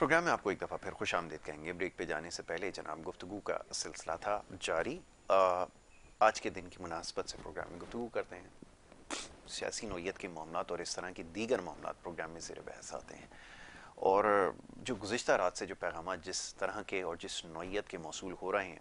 Programme में आपको एक दफ़ा फिर खुश आमदीद कहेंगे। ब्रेक पे जाने से पहले जनाब गुफ्तगू का सिलसिला था जारी। आज के दिन की मुनासबत से प्रोग्राम में गुफ्तगू करते हैं। सियासी नौयत के मामलात और इस तरह की दीगर मामलात प्रोग्राम में ज़ेर बहस आते हैं। और जो गुज़िश्ता रात से जो पैगाम जिस तरह के और जिस नौयत के मौसूल हो रहे हैं,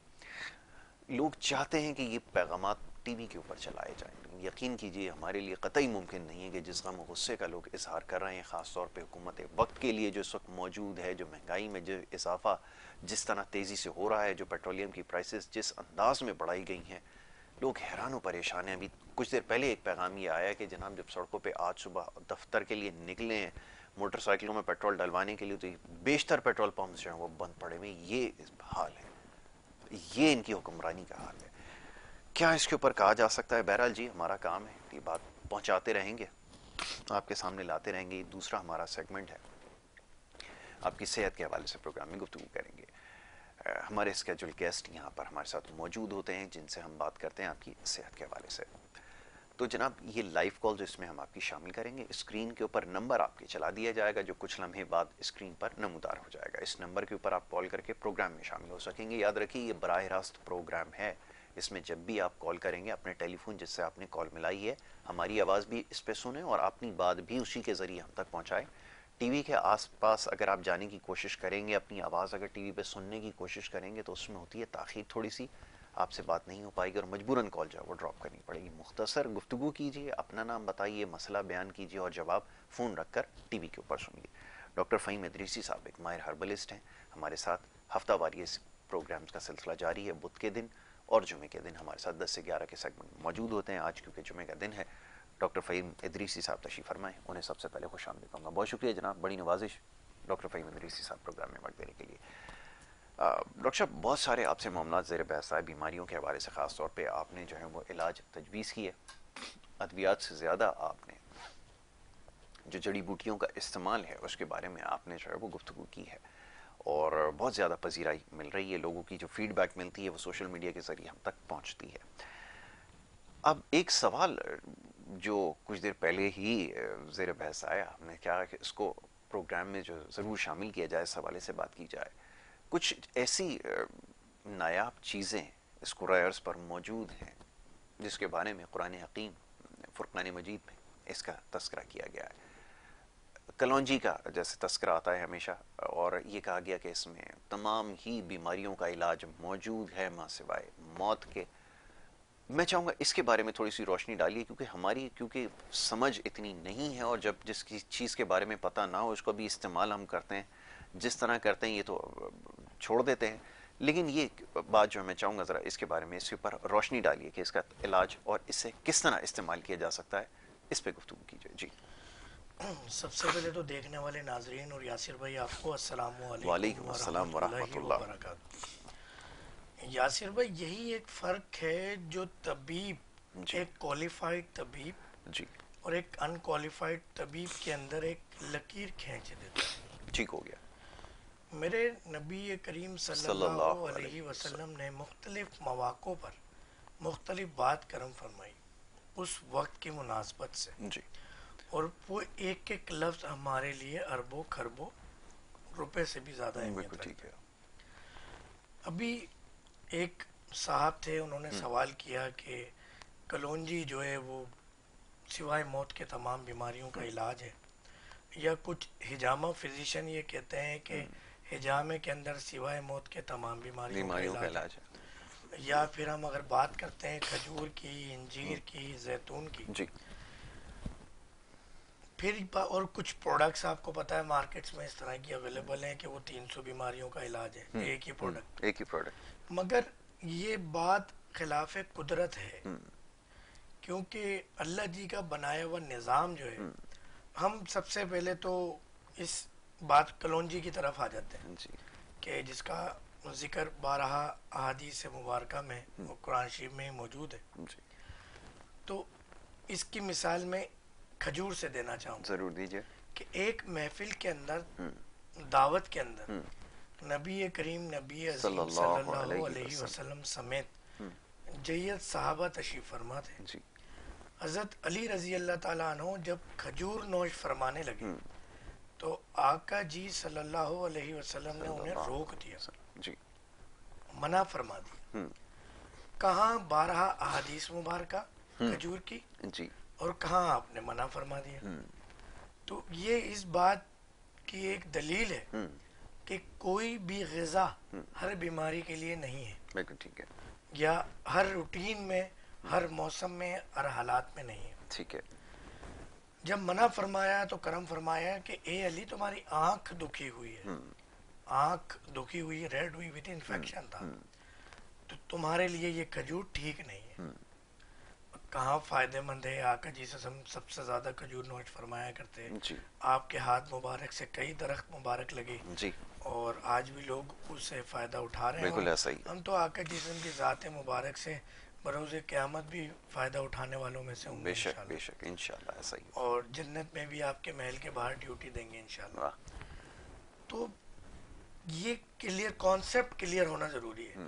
लोग चाहते हैं कि ये पैगाम टीवी के ऊपर चलाए जाएं। यकीन कीजिए हमारे लिए कतई मुमकिन नहीं है कि जिस गम गुस्से का लोग इजहार कर रहे हैं, ख़ास तौर पे हुकूमत वक्त के लिए जो इस वक्त मौजूद है, जो महंगाई में जो इजाफा जिस तरह तेज़ी से हो रहा है, जो पेट्रोलियम की प्राइसेस जिस अंदाज में बढ़ाई गई हैं, लोग हैरान व परेशान हैं। अभी कुछ देर पहले एक पैगाम ये आया कि जनाब जब सड़कों पर आज सुबह दफ्तर के लिए निकले हैं मोटरसाइकिलों में पेट्रोल डलवाने के लिए, तो बेशतर पेट्रोल पम्प जो हैं वो बंद पड़े हुए। ये हाल है, ये इनकी हुक्मरानी का हाल है। क्या इसके ऊपर कहा जा सकता है? बहरहाल जी, हमारा काम है, ये बात पहुंचाते रहेंगे, आपके सामने लाते रहेंगे। दूसरा हमारा सेगमेंट है, आपकी सेहत के हवाले से प्रोग्राम में गुफ्तगू करेंगे। हमारे स्केड्यूल गेस्ट यहाँ पर हमारे साथ मौजूद होते हैं, जिनसे हम बात करते हैं आपकी सेहत के हवाले से। तो जनाब ये लाइव कॉल जो इसमें हम आपकी शामिल करेंगे, स्क्रीन के ऊपर नंबर आपके चला दिया जाएगा जो कुछ लम्हे बाद स्क्रीन पर नमूदार हो जाएगा। इस नंबर के ऊपर आप कॉल करके प्रोग्राम में शामिल हो सकेंगे। याद रखिए ये बराह रास्त प्रोग्राम है, इसमें जब भी आप कॉल करेंगे अपने टेलीफोन जिससे आपने कॉल मिलाई है, हमारी आवाज़ भी इस पर सुने और अपनी बात भी उसी के ज़रिए हम तक पहुँचाएँ। टीवी के आसपास अगर आप जाने की कोशिश करेंगे, अपनी आवाज़ अगर टीवी पे सुनने की कोशिश करेंगे, तो उसमें होती है ताख़ीर थोड़ी सी, आपसे बात नहीं हो पाएगी और मजबूरन कॉल जो है वो ड्रॉप करनी पड़ेगी। मुख्तसर गुफ्तगू कीजिए, अपना नाम बताइए, मसला बयान कीजिए और जवाब फ़ोन रखकर टीवी के ऊपर सुनिए। डॉक्टर फ़हीम इदरीसी साहब एक माहिर हर्बलिस्ट हैं, हमारे साथ हफ्तावारी इस प्रोग्राम्स का सिलसिला जारी है। बुध के दिन और जुमे के दिन हमारे साथ 10 से 11 के सेगमेंट मौजूद होते हैं। आज क्योंकि जुमे का दिन है, डॉक्टर फ़हीम इदरीसी साहब तशरीफ़ फरमाएं, उन्हें सबसे पहले खुश आमदीद कहूँगा। बहुत शुक्रिया जनाब, बड़ी नवाजिश डॉक्टर फ़हीम इदरीसी साहब प्रोग्राम में वक्त देने के लिए। डॉक्टर साहब, बहुत सारे आपसे मामला ज़ेर बहस आए बीमारियों के हवाले से, ख़ास तौर पे आपने जो है वो इलाज तजवीज़ किए। अद्वियात से ज़्यादा आपने जो जड़ी बूटियों का इस्तेमाल है उसके बारे में आपने जो है वो गुफ्तगू की है और बहुत ज़्यादा पजीराई मिल रही है। लोगों की जो फीडबैक मिलती है वो सोशल मीडिया के ज़रिए हम तक पहुँचती है। अब एक सवाल जो कुछ देर पहले ही ज़ेर बहस आया, हमने क्या कि इसको प्रोग्राम में जो ज़रूर शामिल किया जाए, इस हवाले से बात की जाए। कुछ ऐसी नायाब चीज़ें इस कुरायर्स पर मौजूद हैं जिसके बारे में कुरान हकीम फुरकान मजीद में इसका तस्करा किया गया है। कलौंजी का जैसे तस्करा आता है हमेशा, और ये कहा गया कि इसमें तमाम ही बीमारियों का इलाज मौजूद है मां सिवाय मौत के। मैं चाहूँगा इसके बारे में थोड़ी सी रोशनी डालिए, क्योंकि समझ इतनी नहीं है और जब जिसकी चीज़ के बारे में पता ना हो उसको भी इस्तेमाल हम करते हैं जिस तरह करते हैं, ये तो छोड़ देते हैं। लेकिन ये बात जो मैं चाहूँगा ज़रा इसके बारे में, इसके ऊपर रोशनी डालिए कि इसका इलाज और इससे किस तरह इस्तेमाल किया जा सकता है, इस पर गुफ्तगू कीजिए जी। सबसे पहले तो देखने वाले नाजरीन और यासिर भाई आपको अस्सलामु अलैकुम वालेकुम अस्सलाम वरहमतुल्लाहि वरहमतुल्लाह। वबरकातुहू। यासिर भाई, यही एक फ़र्क है जो तबीब, जी एक क्वालिफाइड तबीब जी, और एक अनक्वालिफाइड तबीब के अंदर एक लकीर खींच देता है। ठीक हो गया। मेरे नबी करीम सल्लल्लाहु सल्लल्लाहु अलैहि अलैहि वसल्लम वसल्लम। ने मुख्तलिफ़ मौक़ों पर मुख्तलिफ़ बात करम फरमाई उस वक्त की मुनासबत से, जी और वो एक एक लफ्ज़ हमारे लिए अरबों खरबों रुपए से भी ज़्यादा बिल्कुल अहमियत ठीक रखता है। है। अभी एक साहब थे, उन्होंने सवाल किया कि कलौंजी जो है वो सिवाय मौत के तमाम बीमारियों का इलाज है, या कुछ हिजामा फिजिशियन ये कहते हैं कि हिजामे के अंदर सिवाय मौत के तमाम बीमारियों का बीमारियों का इलाज है। इलाज है। या फिर हम अगर बात करते हैं खजूर की, इंजीर की, जैतून की, जी और कुछ प्रोडक्ट्स आपको पता है मार्केट्स में इस तरह की अवेलेबल हैं कि वो 300 बीमारियों का इलाज है एक ही प्रोडक्ट। एक ही प्रोडक्ट। मगर ये बात खिलाफ कुदरत है, क्योंकि अल्लाह जी का बनाया हुआ निज़ाम जो है, हम सबसे पहले तो इस बात कलौंजी की तरफ आ जाते हैं जी कि जिसका जिक्र 12 अहादीस मुबारक में और कुरान शरीफ में मौजूद है। जी, तो इसकी मिसाल मैं खजूर से देना चाहूँगा ज़रूर दीजिए। कि एक महफिल के अंदर, दावत के अंदर नबी करीम नबी अज़ीम सल्लल्लाहु सल्लल्लाहु अलैहि अलैहि वसल्लम। वसल्लम समेत जय्यद साहबा तशरीफ़ फरमा थे। जी हज़रत अली रज़ी अल्लाह ताला अन्हो जब खजूर नोश फरमाने लगे तो आका जी सल्लल्लाहु अलैहि वसल्लम ने उन्हें रोक दिया, जी। मना फरमा दिया। हम्म। कहाँ 12 अहादीस मुबारका खजूर की, जी। और कहाँ आपने मना फरमा दिया। हम्म। तो ये इस बात की एक दलील है हम्म। कि कोई भी ग़िज़ा हर बीमारी के लिए नहीं है, बिल्कुल ठीक है। या हर रूटीन में, हर मौसम में, हर हालात में नहीं है। ठीक है। जब मना फरमाया तो करम फरमाया कि ए अली तुम्हारी आंख दुखी हुई है, हम्म। आंख दुखी हुई, रेड हुई, विद इन्फेक्शन था, तो तुम्हारे लिए ये खजूर ठीक नहीं है। कहाँ फायदेमंद है, आका जी से हम सबसे ज्यादा खजूर नोच फरमाया करते हैं। जी। आपके हाथ मुबारक से कई दरख्त मुबारक लगे, जी। और आज भी लोग उससे फ़ायदा उठा रहे हैं, बिल्कुल और ऐसा ही। हम तो आका जिस्म की ज़ात मुबारक से बरोज़ क़यामत भी फ़ायदा उठाने वालों में से होंगे बेशक इंशाल्लाह। बेशक इंशाल्लाह ऐसा ही। और जन्नत में भी आपके महल के बाहर ड्यूटी देंगे इंशाल्लाह। वाह। तो ये क्लियर कॉन्सेप्ट क्लियर होना ज़रूरी है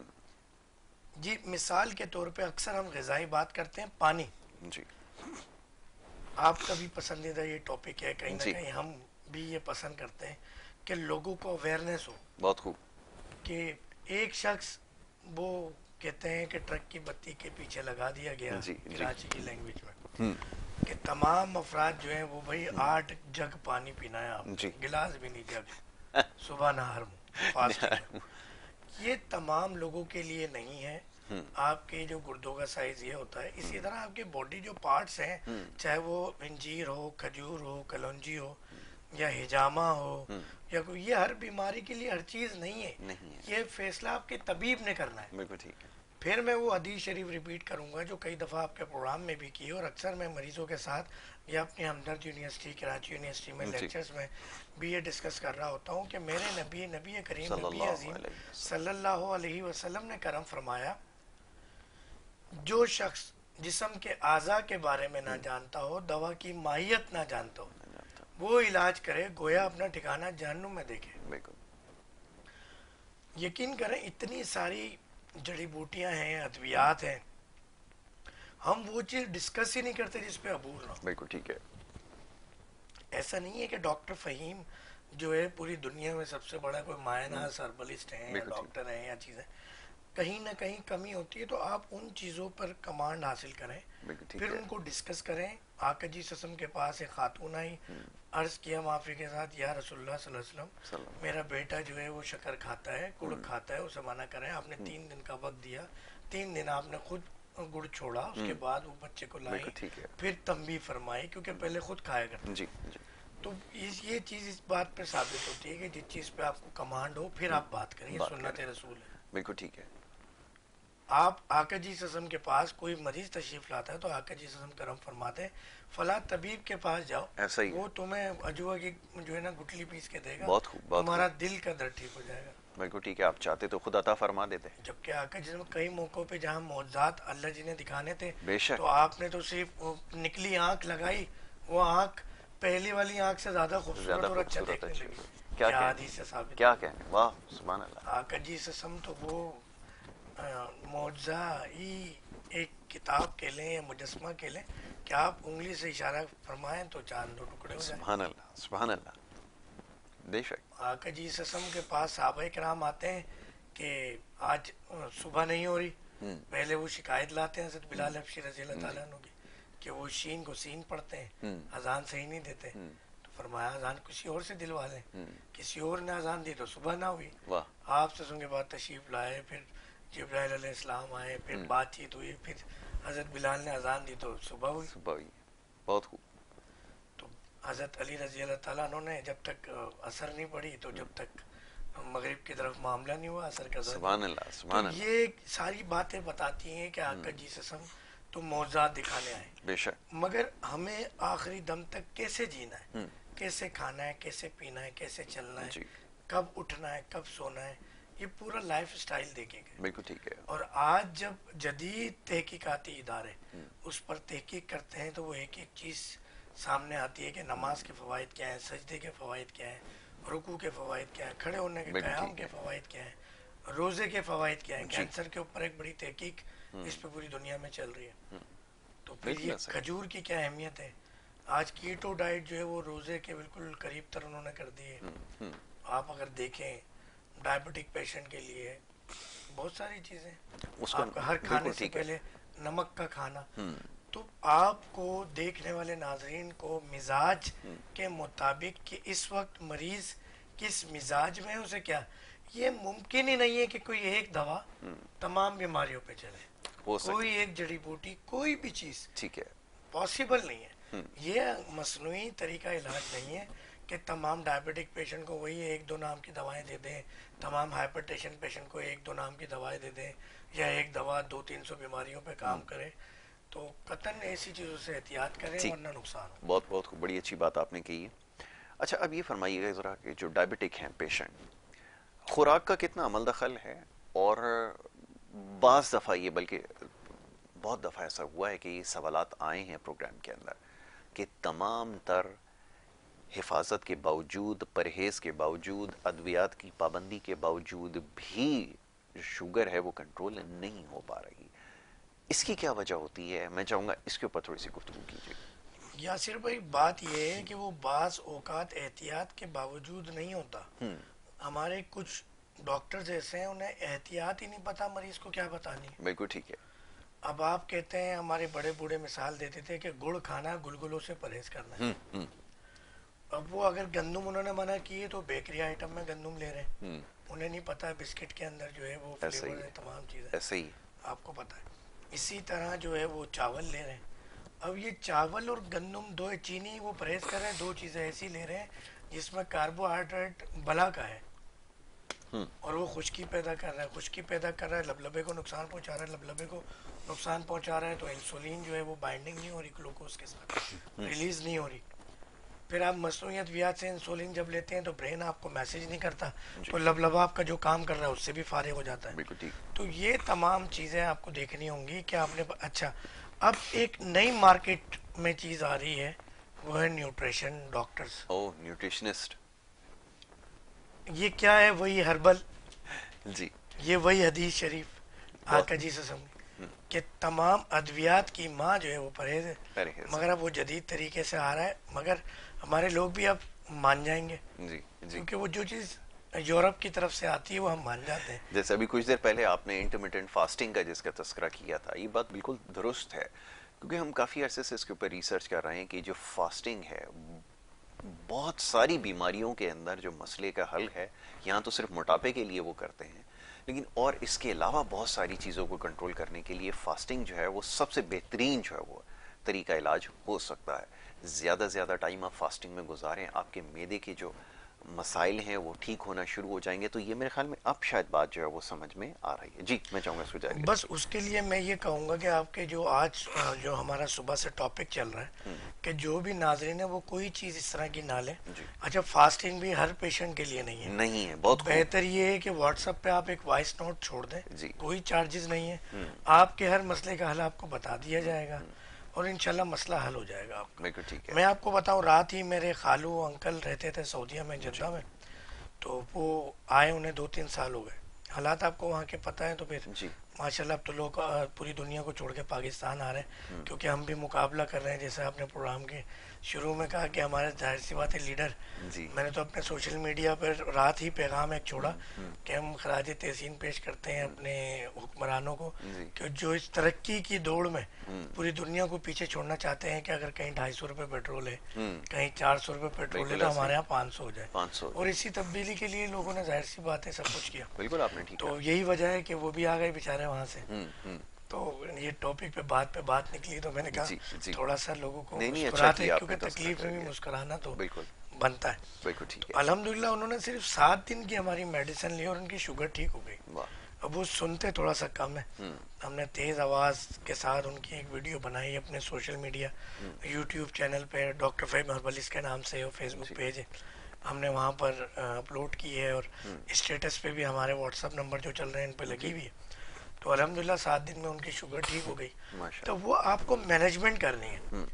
जी। मिसाल के तौर पे अक्सर हम ग़िज़ाई बात करते हैं, पानी जी। आपका भी पसंदीदा ये टॉपिक है, कहीं ना जी। कहीं हम भी ये पसंद करते हैं कि लोगों को अवेयरनेस हो बहुत खूब। कि एक शख्स, वो कहते हैं कि ट्रक की बत्ती के पीछे लगा दिया गया जी। जी। कराची की लैंग्वेज में, हम्म। कि तमाम अफराद जो हैं वो भाई 8 जग पानी पीना है आपने, जी। गिलास भी नहीं, जग, सुबह नहर में फास्टिंग में। ये तमाम लोगों के लिए नहीं है। आपके जो गुर्दों का साइज ये होता है, इसी तरह आपके बॉडी जो पार्ट्स हैं, चाहे वो इंजीर हो, खजूर हो, कलौंजी हो, या हिजामा हो, या कोई, ये हर बीमारी के लिए हर चीज़ नहीं है। नहीं है। ये फैसला आपके तबीब ने करना है। बिल्कुल ठीक है। फिर मैं वो हदीस शरीफ रिपीट करूंगा जो कई दफ़ा आपके प्रोग्राम में भी की है, और अक्सर मैं मरीज़ों के साथ या अपनी हमदर्द यूनिवर्सिटी, कराची यूनिवर्सिटी में जी। लेक्चर्स में भी ये डिस्कस कर रहा होता हूँ कि मेरे नबी, नबी करीम, नबी सल्लल्लाहु अजीम अलैहि वसल्लम। सल्लल्लाहु अलैहि वसल्लम ने करम फरमाया, जो शख्स जिस्म के आज़ा के बारे में ना जानता हो, दवा की माहियत ना जानता हो, मैं जानता वो इलाज करे गोया अपना ठिकाना जहन्नुम में देखे। हूं। बिल्कुल। यकीन करें, इतनी सारी जड़ी बूटियां हैं, अद्वियात हैं, हम वो चीज़ डिस्कस ही नहीं करते जिस पे अबूर ना हो। बिल्कुल ठीक है। ऐसा नहीं है कि डॉक्टर फ़हीम जो है पूरी दुनिया में सबसे बड़ा कोई मायनाज हर्बलिस्ट है, या बिल्कुल ठीक। डॉक्टर है, या चीज़ें, कहीं ना कहीं कमी होती है। तो आप उन चीज़ों पर कमांड हासिल करें, बिल्कुल ठीक फिर है। उनको डिस्कस करें। आका जी ससम के पास एक खातून आई, अर्ज़ किया माफ़ी के साथ, या रसूलुल्लाह सल्लल्लाहु अलैहि वसल्लम, सल्लल्लाहु। मेरा बेटा जो है वो शक्कर खाता है, गुड़ खाता है, उसे मना करें। आपने 3 दिन का वक्त दिया, 3 दिन आपने खुद गुड़ छोड़ा, उसके बाद वो बच्चे को बिल्कुल लाई, ठीक है। फिर तंबी फरमाई, क्योंकि पहले खुद खाया करते जी। थे। जी। तो ये चीज़ इस बात पे साबित होती है कि जिस चीज़ पे आपको कमांड हो, फिर आप बात करें, ये बात सुन्नत करें। रसूल है। बिल्कुल ठीक है। आप आका जी ससम के पास कोई मरीज तशरीफ लाता है तो आका जी ससम करम फरमाते हैं, फला तबीब के पास जाओ, ऐसा ही है। वो तुम्हें अजवा की जो है ना गुठली पीस के देगा, बहुत खूब। बहुत तुम्हारा खूब। दिल का दर्द ठीक हो जाएगा। बिल्कुल ठीक है। आप चाहते तो खुद अता फरमा देते। जबकि आका जी ससम कई मौक़ों पे जहाँ मौजज़ात अल्लाह जी ने दिखाने थे, बेशक। तो आपने तो सिर्फ वो निकली आँख लगाई, वो आँख पहली वाली आँख से ज़्यादा ज्यादा खूबसूरत और अच्छा खूबसूरत देखने अच्छे लगी। हुए। क्या क्या कहने। हदीस से साबित क्या है। कहने। वाह सुभान अल्लाह। आका जी ससम तो वो मौजा ही एक किताब के लें या मुजस्मा के लें, कि आप उंगली से इशारा फरमाएं तो चांद दो टुकड़े हो जाए। सुभान अल्लाह। सुभान अल्लाह। बेशक। आका जी ससम के पास साहबा कराम आते हैं कि आज सुबह नहीं हो रही, पहले वो शिकायत लाते हैं हज़रत बिलाल हबशी रज़ी अल्लाह ताला अन्हु की, कि वो शीन को सीन पढ़ते हैं, अजान सही नहीं देते। तो फरमाया अजान किसी और से दिलवा लें। किसी और ने अजान दी तो सुबह ना हुई। वाह। आप ससम के बाद तशरीफ़ लाए, फिर जिब्राइल अलैहिस्सलाम आए, फिर बातचीत हुई, फिर हज़रत बिलाल ने अजान दी तो सुबह हुई। सुबह हुई। बहुत खूब। तो हज़रत अली रज़ी अल्लाह ताला अन्हु ने जब तक असर नहीं पड़ी, तो जब तक मगरिब की तरफ मामला नहीं हुआ असर का, सुभान अल्लाह। तो सुभान अल्लाह। ये सारी बातें बताती हैं कि आका जी ससम तो मौज़ात दिखाने आए, बेशक। मगर हमें आखिरी दम तक कैसे जीना है, कैसे खाना है, कैसे पीना है, कैसे चलना है, जी। कब उठना है, कब सोना है, ये पूरा लाइफ स्टाइल देखेंगे। बिल्कुल ठीक है। और आज जब जदीद तहकीकाती इदारे उस पर तहकीक करते हैं, तो वो एक एक चीज़ सामने आती है कि नमाज के फ़वाइद क्या हैं, सजदे के फ़वाइद क्या हैं, रुकू के फ़वाइद क्या हैं, खड़े होने के, बिल्कुल क़याम ठीक के है। फ़वाइद क्या हैं, रोज़े के फ़वाइद क्या हैं। जी। कैंसर के ऊपर एक बड़ी तहकीक इस पे पूरी दुनिया में चल रही है। तो फिर बिल्कुल ये ऐसा ही। खजूर की क्या अहमियत है, आज कीटो डाइट जो है वो रोज़े के बिल्कुल करीब तर उन्होंने कर दी है। हम्म, आप अगर देखें डायबिटिक पेशेंट के लिए बहुत सारी चीज़ें, उसका आपका हर खाने बिल्कुल से ठीक है। पहले नमक का खाना। हम्म, तो आपको देखने वाले नाजरीन को मिजाज के मुताबिक कि इस वक्त मरीज किस मिजाज में है उसे क्या, ये मुमकिन ही नहीं है कि कोई एक दवा तमाम बीमारियों पे चले, हो कोई सकता एक जड़ी बूटी कोई भी चीज़ ठीक है। पॉसिबल नहीं है। ये मसनूई तरीका इलाज नहीं है कि तमाम डायबिटिक पेशेंट को वही एक दो नाम की दवाएं दे दें, तमाम हाइपरटेंशन पेशेंट को एक दो नाम की दवाएं दे दें, या एक दवा 200-300 बीमारियों पे काम करे। तो कतन ऐसी चीज़ों से एहतियात करें ठीक, वरना नुकसान हो। बहुत बहुत बड़ी अच्छी बात आपने की है। अच्छा, अब ये फरमाइएगा ज़रा कि जो डायबिटिक हैं पेशेंट, खुराक का कितना अमल दखल है? और बाज़ दफ़ा ये, बल्कि बहुत दफ़ा ऐसा हुआ है कि ये सवालात आए हैं प्रोग्राम के अंदर कि तमाम तर हिफाजत के बावजूद, परहेज़ के बावजूद, अद्वियात की पाबंदी के बावजूद भी जो शुगर है वो कंट्रोल नहीं हो पा रही। इसकी क्या वजह होती है? मैं चाहूँगा इसके ऊपर थोड़ी सी गुफ्तगू कीजिए। यासिर भाई, बात यह है कि वो बाज़ औकात एहतियात के बावजूद नहीं होता। हमारे कुछ डॉक्टर्स ऐसे हैं उन्हें एहतियात ही नहीं पता मरीज को क्या बतानी है। बिल्कुल ठीक है। अब आप कहते हैं, हमारे बड़े बूढ़े मिसाल देते थे कि गुड़ खाना, गुलगुलों से परहेज करना है। हम्म, अब वो अगर गंदम उन्होंने मना किए तो बेकरी आइटम में गंदम ले रहे हैं। हम्म, उन्हें नहीं पता बिस्किट के अंदर जो है वो ऐसा ही फ्लेवर है, है, तमाम चीज़ें ऐसे ही। आपको पता है। इसी तरह जो है वो चावल ले रहे हैं। अब ये चावल और गंदम, दो चीनी वो परहेज कर रहे हैं, दो चीज़ें ऐसी ले रहे हैं जिसमें कार्बोहाइड्रेट बला का है, हम्म, और वो खुश्की पैदा कर रहा है। खुश्की पैदा कर रहा है, लबलबे को नुकसान पहुंचा रहा है। लबलबे को नुकसान पहुंचा रहा है तो इंसुलिन जो है वो बाइंडिंग नहीं हो रही ग्लूकोज के साथ, रिलीज नहीं हो रही। फिर आप मसनूइयत वियात से इंसुलिन जब लेते हैं तो ब्रेन आपको मैसेज नहीं करता, जी, तो लबलबा आपका जो काम कर रहा है उससे भी फारिग हो जाता है। बिल्कुल ठीक। तो ये तमाम चीज़ें आपको देखनी होंगी कि आपने अच्छा, अब एक नई मार्केट में चीज़ आ रही है, वो है न्यूट्रिशन डॉक्टर्स। ओ, न्यूट्रिशनिस्ट। ये क्या है? वही हर्बल, जी, ये वही हदीस शरीफ बहुत। आका जी से समझ कि तमाम अद्वियात की माँ जो है वो परहेज है। परहेज। मगर अब वो जदीद तरीके से आ रहा है, मगर हमारे लोग भी अब मान जाएंगे, जी, जी। क्योंकि वो जो चीज़ यूरोप की तरफ से आती है वो हम मान जाते हैं। जैसे अभी कुछ देर पहले आपने इंटरमिटेंट फास्टिंग का जिसका तस्करा किया था, ये बात बिल्कुल दुरुस्त है, क्योंकि हम काफ़ी अरसे से इसके ऊपर रिसर्च कर रहे हैं कि जो फास्टिंग है बहुत सारी बीमारियों के अंदर जो मसले का हल है। यहाँ तो सिर्फ मोटापे के लिए वो करते हैं, लेकिन और इसके अलावा बहुत सारी चीज़ों को कंट्रोल करने के लिए फास्टिंग जो है वो सबसे बेहतरीन जो है वो तरीका इलाज हो सकता है। ज़्यादा से ज़्यादा टाइम आप फास्टिंग में गुजारें, आपके मैदे के जो मसाइल हैं वो ठीक होना शुरू हो जाएंगे। तो ये मेरे ख्याल में अब शायद बात जो है वो समझ में आ रही है। जी, मैं चाहूँगा इसको जारी बस रखिए। उसके लिए मैं ये कहूँगा कि आपके जो आज जो हमारा सुबह से टॉपिक चल रहा है, कि जो भी नाजरीन है वो कोई चीज़ इस तरह की ना लें। जी, अच्छा, फास्टिंग भी हर पेशेंट के लिए नहीं है। नहीं है, तो बहुत खूब। बेहतर ये है कि व्हाट्सएप पे आप एक वॉइस नोट छोड़ दें, जी, कोई चार्जेस नहीं है। हम्म, आपके हर मसले का हल आपको बता दिया जाएगा और इंशाल्लाह मसला हल हो जाएगा आपका। बिल्कुल ठीक है। मैं आपको बताऊं, रात ही मेरे खालू अंकल रहते थे सऊदीया में, जी, जद्दा में। तो वो आए, उन्हें 2-3 साल हो गए। हालात आपको वहाँ के पता है, तो फिर जी, माशाल्लाह अब तो लोग पूरी दुनिया को छोड़ के पाकिस्तान आ रहे हैं, हम्म, क्योंकि हम भी मुकाबला कर रहे हैं। जैसे आपने प्रोग्राम के शुरू में कहा कि हमारे जाहिर सी बात है लीडर, जी, मैंने तो अपने सोशल मीडिया पर रात ही पैगाम एक छोड़ा हम्म, कि हम खराज तहसीन पेश करते हैं अपने हुक्मरानों को, जी, कि जो इस तरक्की की दौड़ में हम्म, पूरी दुनिया को पीछे छोड़ना चाहते हैं कि अगर कहीं 250 रुपये पेट्रोल है, हम्म, कहीं 400 रुपये पेट्रोल है, बिल्कुल तो ऐसे हमारे ही। यहाँ 500 हो जाए। 500 हो और जाए। इसी तब्दीली के लिए लोगों ने जाहिर सी बात है सब कुछ किया। बिल्कुल आपने ठीक तो कहा। यही वजह है कि वो भी आ गए बेचारे वहाँ से। हम्म, तो ये टॉपिक पे बात निकली, तो मैंने कहा जी, जी। थोड़ा सा लोगों को नहीं, नहीं, अच्छा मुस्कुराते, किया क्योंकि आपने तस्करा तकलीफ कर में भी दिया। मुस्कुराना तो बिल्कुल, बनता है। बिल्कुल ठीक तो है। अल्हम्दुलिल्लाह उन्होंने सिर्फ 7 दिन की हमारी मेडिसिन ली और उनकी शुगर ठीक हो गई। वाह। अब वो सुनते थोड़ा सा कम है। हम्म, हमने तेज़ आवाज़ के साथ उनकी एक वीडियो बनाई अपने सोशल मीडिया हम्म, यूट्यूब चैनल पे, डॉक्टर फहीम हर्बलिस्ट के नाम से, और फेसबुक जी, पेज है, हमने वहाँ पर अपलोड की है। और हम्म, स्टेटस पे भी हमारे व्हाट्सअप नंबर जो चल रहे हैं इन पे लगी जी, हुई है। तो अल्हम्दुलिल्लाह 7 दिन में उनकी शुगर ठीक हो गई। तो माशाल्लाह। वो आपको मैनेजमेंट करनी है। हम्म,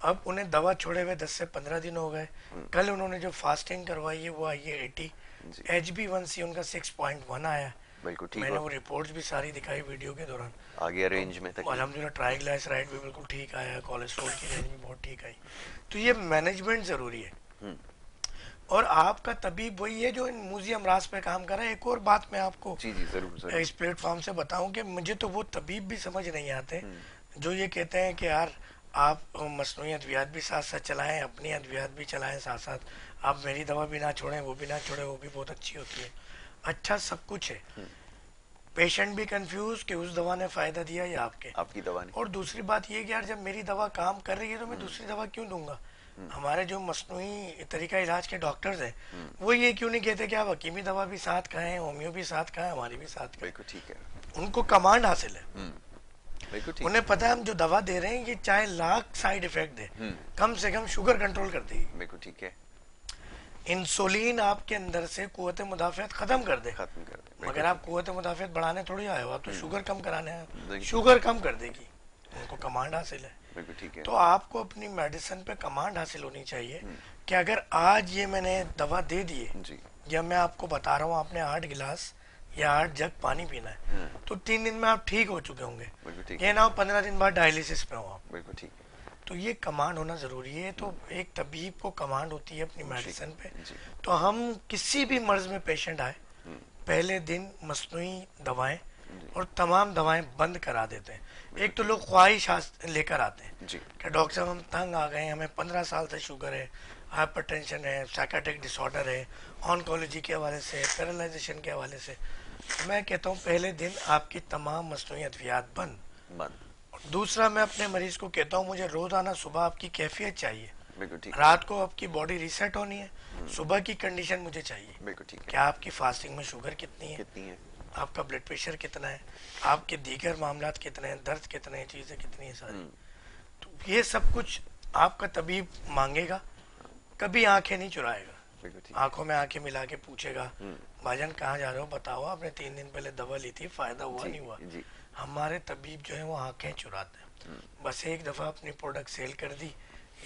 अब उन्हें दवा छोड़े हुए 10 से 15 दिन हो गए। हम्म, कल उन्होंने जो फास्टिंग करवाई है वो आई है 80। जी, HB1C उनका 6.1 आया। बिल्कुल ठीक। मैंने और वो रिपोर्ट्स भी सारी दिखाई वीडियो के दौरान। आ गया तो रेंज में तक। अल्हम्दुलिल्लाह ट्राइग्लिसराइड भी बिल्कुल ठीक आया, कोलेस्ट्रॉल की रेंज भी बहुत ठीक आई। तो ये मैनेजमेंट ज़रूरी है। हम्म। और आपका तबीब वही है जो इन मूजी अमराज पे काम कर रहा है। एक और बात मैं आपको जी जी, जरूर इस जरूर। प्लेटफॉर्म से बताऊं कि मुझे तो वो तबीब भी समझ नहीं आते हम्म। जो ये कहते हैं कि यार आप मसनूई अद्वियात भी साथ साथ चलाएं, अपनी अद्वियात भी चलाएं साथ साथ, आप मेरी दवा भी ना छोड़ें, वो भी ना छोड़ें, वो भी बहुत अच्छी होती है। अच्छा सब कुछ है, हम्म। पेशेंट भी कंफ्यूज कि उस दवा ने फ़ायदा दिया या आपके। आपकी दवा ने। और दूसरी बात ये कि यार जब मेरी दवा काम कर रही है तो मैं हम्म। दूसरी दवा क्यों दूंगा। हम्म। हमारे जो मसनूई तरीका इलाज के डॉक्टर्स हैं हम्म। वो ये क्यों नहीं कहते कि आप हकीमी दवा भी साथ खाएं, होम्यो भी साथ खाएं, हमारी भी साथ खाएं। बिल्कुल ठीक है। उनको कमांड हासिल है। हम्म। बिल्कुल ठीक उन्हें है। पता है हम जो दवा दे रहे हैं ये चाहे लाख साइड इफेक्ट दे, हम्म। कम से कम शुगर कंट्रोल कर देगी। बिल्कुल ठीक है। इंसुलिन आपके अंदर से कुव्वत मुदाफ़ियत ख़त्म कर दे। खत्म कर दे, बिल्कुल मगर आप ठीक है। कुव्वत मुदाफ़ियत बढ़ाने थोड़ी आए हो, आप तो हम्म। शुगर कम कराने आए हो। बिल्कुल। शुगर कम कर देगी, उनको कमांड हासिल है। बिल्कुल ठीक है। तो आपको अपनी मेडिसिन पे कमांड हासिल होनी चाहिए हम्म। कि अगर आज ये मैंने दवा दे दी है, जी। या मैं आपको बता रहा हूँ आपने 8 गिलास या 8 जग पानी पीना है, हाँ। तो 3 दिन में आप ठीक हो चुके होंगे। बिल्कुल ठीक ये है। ना हो 15 दिन बाद डायलिसिस पे हो आप। बिल्कुल ठीक है। तो ये कमांड होना ज़रूरी है। तो एक तबीब को कमांड होती है अपनी जी मेडिसिन पे। जी। तो हम किसी भी मर्ज़ में पेशेंट आए, हम्म। पहले दिन मसनूई दवाएं जी। और तमाम दवाएं बंद करा देते हैं। एक बिल्कुल तो ठीक लोग ख्वाहिश लेकर आते हैं है। जी। कि डॉक्टर साहब हम तंग आ गए हैं, हमें 15 साल से शुगर है, हाइपरटेंशन है, साइकाट्रिक डिसऑर्डर है, ऑन्कोलॉजी के हवाले से, पैरालाइजेशन के हवाले से। मैं कहता हूँ पहले दिन आपकी तमाम मसनूई अद्वियात बंद। बंद। दूसरा, मैं अपने मरीज को कहता हूँ मुझे रोज़ाना सुबह आपकी कैफियत चाहिए। बिल्कुल ठीक है। रात को आपकी बॉडी रीसेट होनी है, सुबह की कंडीशन मुझे चाहिए। बिल्कुल ठीक है। क्या आपकी फास्टिंग में शुगर कितनी है, कितनी है। आपका ब्लड प्रेशर कितना है, आपके दीगर मामलात कितने हैं, दर्द कितने हैं, चीज़ें कितनी है सारी। हम्म। तो ये सब कुछ आपका तबीब मांगेगा, कभी आंखें नहीं चुराएगा। बिल्कुल ठीक है। आंखों में आंखें मिला के पूछेगा हम्म। भाईजान कहाँ जा रहे हो, बताओ आपने 3 दिन पहले दवा ली थी, फ़ायदा हुआ जी नहीं हुआ। जी। हमारे तबीब जो है वो आंखें चुराते हैं। हम्म। बस एक दफ़ा अपनी प्रोडक्ट सेल कर दी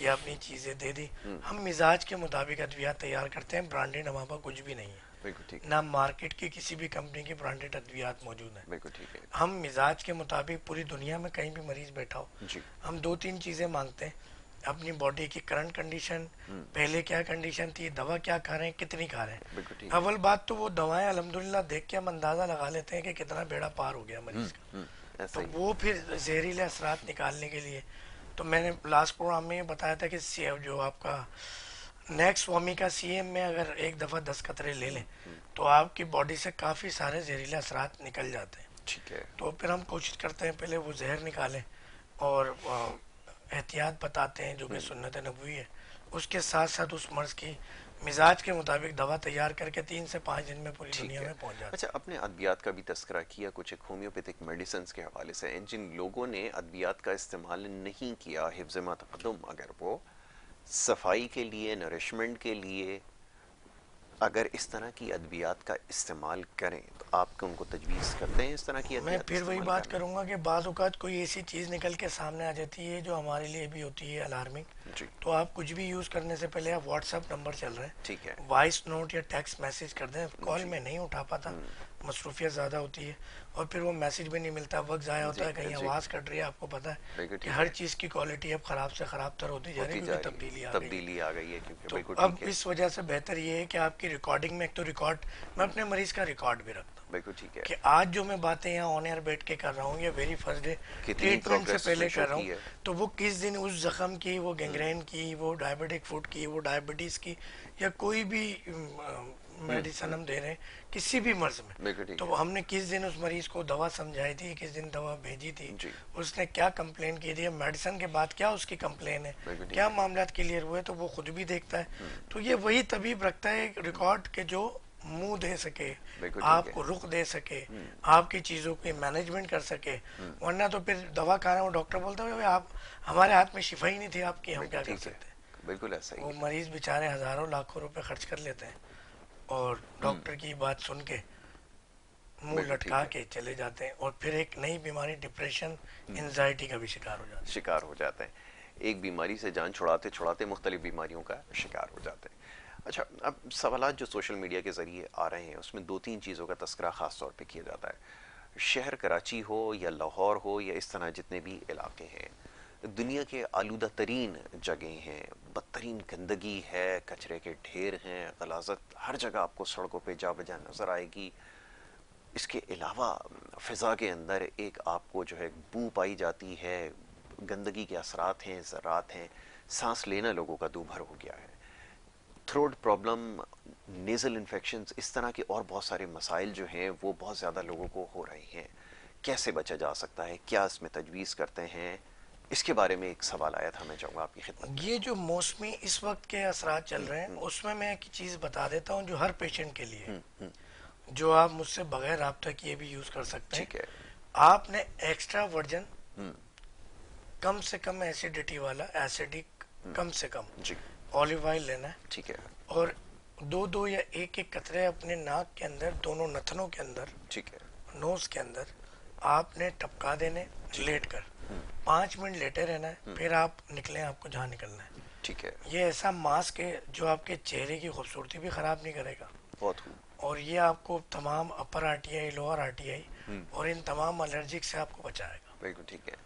या अपनी चीज़ें दे दी। हम्म। हम मिजाज के मुताबिक अद्वियात तैयार करते हैं, ब्रांडेड हमारे पास कुछ भी नहीं है। बिल्कुल ठीक है। ना मार्केट की किसी भी कंपनी की ब्रांडेड अद्वियात मौजूद है। बिल्कुल ठीक है। हम मिजाज के मुताबिक पूरी दुनिया में कहीं भी मरीज बैठा हो, जी। हम 2-3 चीज़ें मांगते हैं। अपनी बॉडी की करंट कंडीशन, हम्म। पहले क्या कंडीशन थी, दवा क्या खा रहे हैं, कितनी खा रहे हैं। बिल्कुल ठीक है। अव्वल बात तो वो दवाएं अल्हम्दुलिल्लाह देख के हम अंदाज़ा लगा लेते हैं कि कितना बेड़ा पार हो गया मरीज का। ऐसा तो ही। वो फिर जहरीले असरात निकालने के लिए, तो मैंने लास्ट प्रोग्राम में ये बताया था कि जो आपका नेक्स्ट स्वामी का सीएम में अगर एक दफ़ा 10 कतरे ले लें तो आपकी बॉडी से काफ़ी सारे जहरीले असरात निकल जाते हैं। ठीक है। तो फिर हम कोशिश करते हैं पहले वो जहर निकालें और एहतियात बताते हैं जो कि सुन्नत नबवी है। उसके साथ साथ उस मर्ज़ की मिजाज के मुताबिक दवा तैयार करके 3 से 5 दिन में पूरी ठीक दुनिया है। में पहुंच जाते अच्छा, अपने अद्वियात का भी तस्करा किया, कुछ एक होम्योपैथिक मेडिसिन के हवाले से। जिन लोगों ने अद्वियात का इस्तेमाल नहीं किया हिफ्ज़ मतक़द्दुम, अगर वो सफाई के लिए, नरिशमेंट के लिए अगर इस तरह की अद्वियात का इस्तेमाल करें, तो आप उनको तजवीज़ करते हैं इस तरह की हैं। मैं अद्वियात फिर वही इस्तेमाल बात करना? करूंगा कि बाज़ औक़ात कोई ऐसी चीज़ निकल के सामने आ जाती है जो हमारे लिए भी होती है अलार्मिंग। जी। तो आप कुछ भी यूज़ करने से पहले आप व्हाट्सअप नंबर चल रहे हैं, ठीक है। वॉइस नोट या टेक्स्ट मैसेज कर दें। कॉल जी। में नहीं उठा पाता, मसरूफियत ज़्यादा होती है और फिर वो मैसेज भी नहीं मिलता, वक्त ज़ाया होता है, कहीं जी। आवाज़ कट रही है। आपको पता है बिल्कुल कि ठीक हर है। चीज़ की क्वालिटी अब ख़राब से ख़राब तर होती जा रही होती है जा क्योंकि रही है, तब्दीली आ गई है। तब्दीली आ गई है, क्योंकि तो बिल्कुल अब ठीक है। इस वजह से बेहतर ये है कि आपकी रिकॉर्डिंग में एक तो रिकॉर्ड, मैं अपने मरीज़ का रिकॉर्ड भी रखता हूँ बिल्कुल ठीक है। कि आज जो मैं बातें यहाँ ऑन एयर बैठ के कर रहा हूँ या वेरी फर्स्ट डे कितनी ट्रीटमेंट से प्रोग्रेस पहले शो कर रहा की हूँ, है। तो वो किस दिन उस जख्म की, वो गैंग्रेन की, वो डायबिटिक फुट की, वो डायबिटीज़ की, या कोई भी मेडिसिन हम दे रहे हैं किसी भी मर्ज में, बिल्कुल ठीक तो है। हमने किस दिन उस मरीज को दवा समझाई थी, किस दिन दवा भेजी थी, जी। उसने क्या कंप्लेन की थी, मेडिसिन के बाद क्या उसकी कंप्लेन है, बिल्कुल ठीक क्या है। मामलात क्लियर हुए, तो वो खुद भी देखता है। तो ये वही तबीब रखता है एक रिकॉर्ड के जो मुंह दे सके, बिल्कुल ठीक है। आपको रुख दे सके, आपकी चीज़ों की मैनेजमेंट कर सके। वरना तो फिर दवा खाना वो डॉक्टर बोलता है आप, हमारे हाथ में शिफा ही नहीं थी आपकी, हम बिल्कुल क्या कर ठीक है। सकते हैं। बिल्कुल ऐसा ही वो है। मरीज बेचारे हज़ारों लाखों रुपए खर्च कर लेते हैं और डॉक्टर की बात सुन के मुंह बिल्कुल ठीक लटका है। के चले जाते हैं और फिर एक नई बीमारी डिप्रेशन, एंजाइटी का भी शिकार हो जाते हैं। शिकार हो जाते हैं। एक बीमारी से जान छुड़ाते छुड़ाते मुख्तलिफ बीमारियों का शिकार हो जाते हैं। अच्छा, अब सवालात जो सोशल मीडिया के ज़रिए आ रहे हैं उसमें दो तीन चीज़ों का तस्करा ख़ास तौर पे किया जाता है। शहर कराची हो या लाहौर हो या इस तरह जितने भी इलाके हैं, दुनिया के आलूदा तरीन जगह हैं, बदतरीन गंदगी है, कचरे के ढेर हैं, गलाजत हर जगह आपको सड़कों पे जा बजा नज़र आएगी। इसके अलावा फ़िज़ा के अंदर एक आपको जो है बू पाई जाती है, गंदगी के असरात हैं, ज़रात हैं, सांस लेना लोगों का दूभर हो गया है। थ्रोट प्रॉब्लम, नेज़ल इन्फेक्शंस, इस तरह के और बहुत सारे मसाइल जो हैं वो बहुत ज़्यादा लोगों को हो रहे हैं। कैसे बचा जा सकता है, क्या इसमें तजवीज़ करते हैं, इसके बारे में एक सवाल आया था, मैं चाहूँगा आपकी खिदमत में। ये जो मौसमी इस वक्त के असरात चल रहे हैं उसमें मैं एक चीज़ बता देता हूँ जो हर पेशेंट के लिए है, जो आप मुझसे बगैर रब्ता किए भी यूज़ कर सकते हैं। ठीक है। आपने एक्स्ट्रा वर्जन, कम से कम एसिडिटी वाला, एसिडिक कम से कम जी। ऑलिव ऑयल लेना है। ठीक है। और दो दो या एक एक कतरे अपने नाक के अंदर, दोनों नथनों के अंदर, ठीक है। नोज के अंदर आपने टपका देने, ठीक है। लेट कर 5 मिनट लेटे रहना है, फिर आप निकलें, आपको जहाँ निकलना है। ठीक है। ये ऐसा मास्क है जो आपके चेहरे की खूबसूरती भी ख़राब नहीं करेगा, बहुत खूब। और ये आपको तमाम अपर आरटीआई, लोअर आरटीआई और इन तमाम एलर्जिक से आपको बचाएगा। बिल्कुल ठीक है।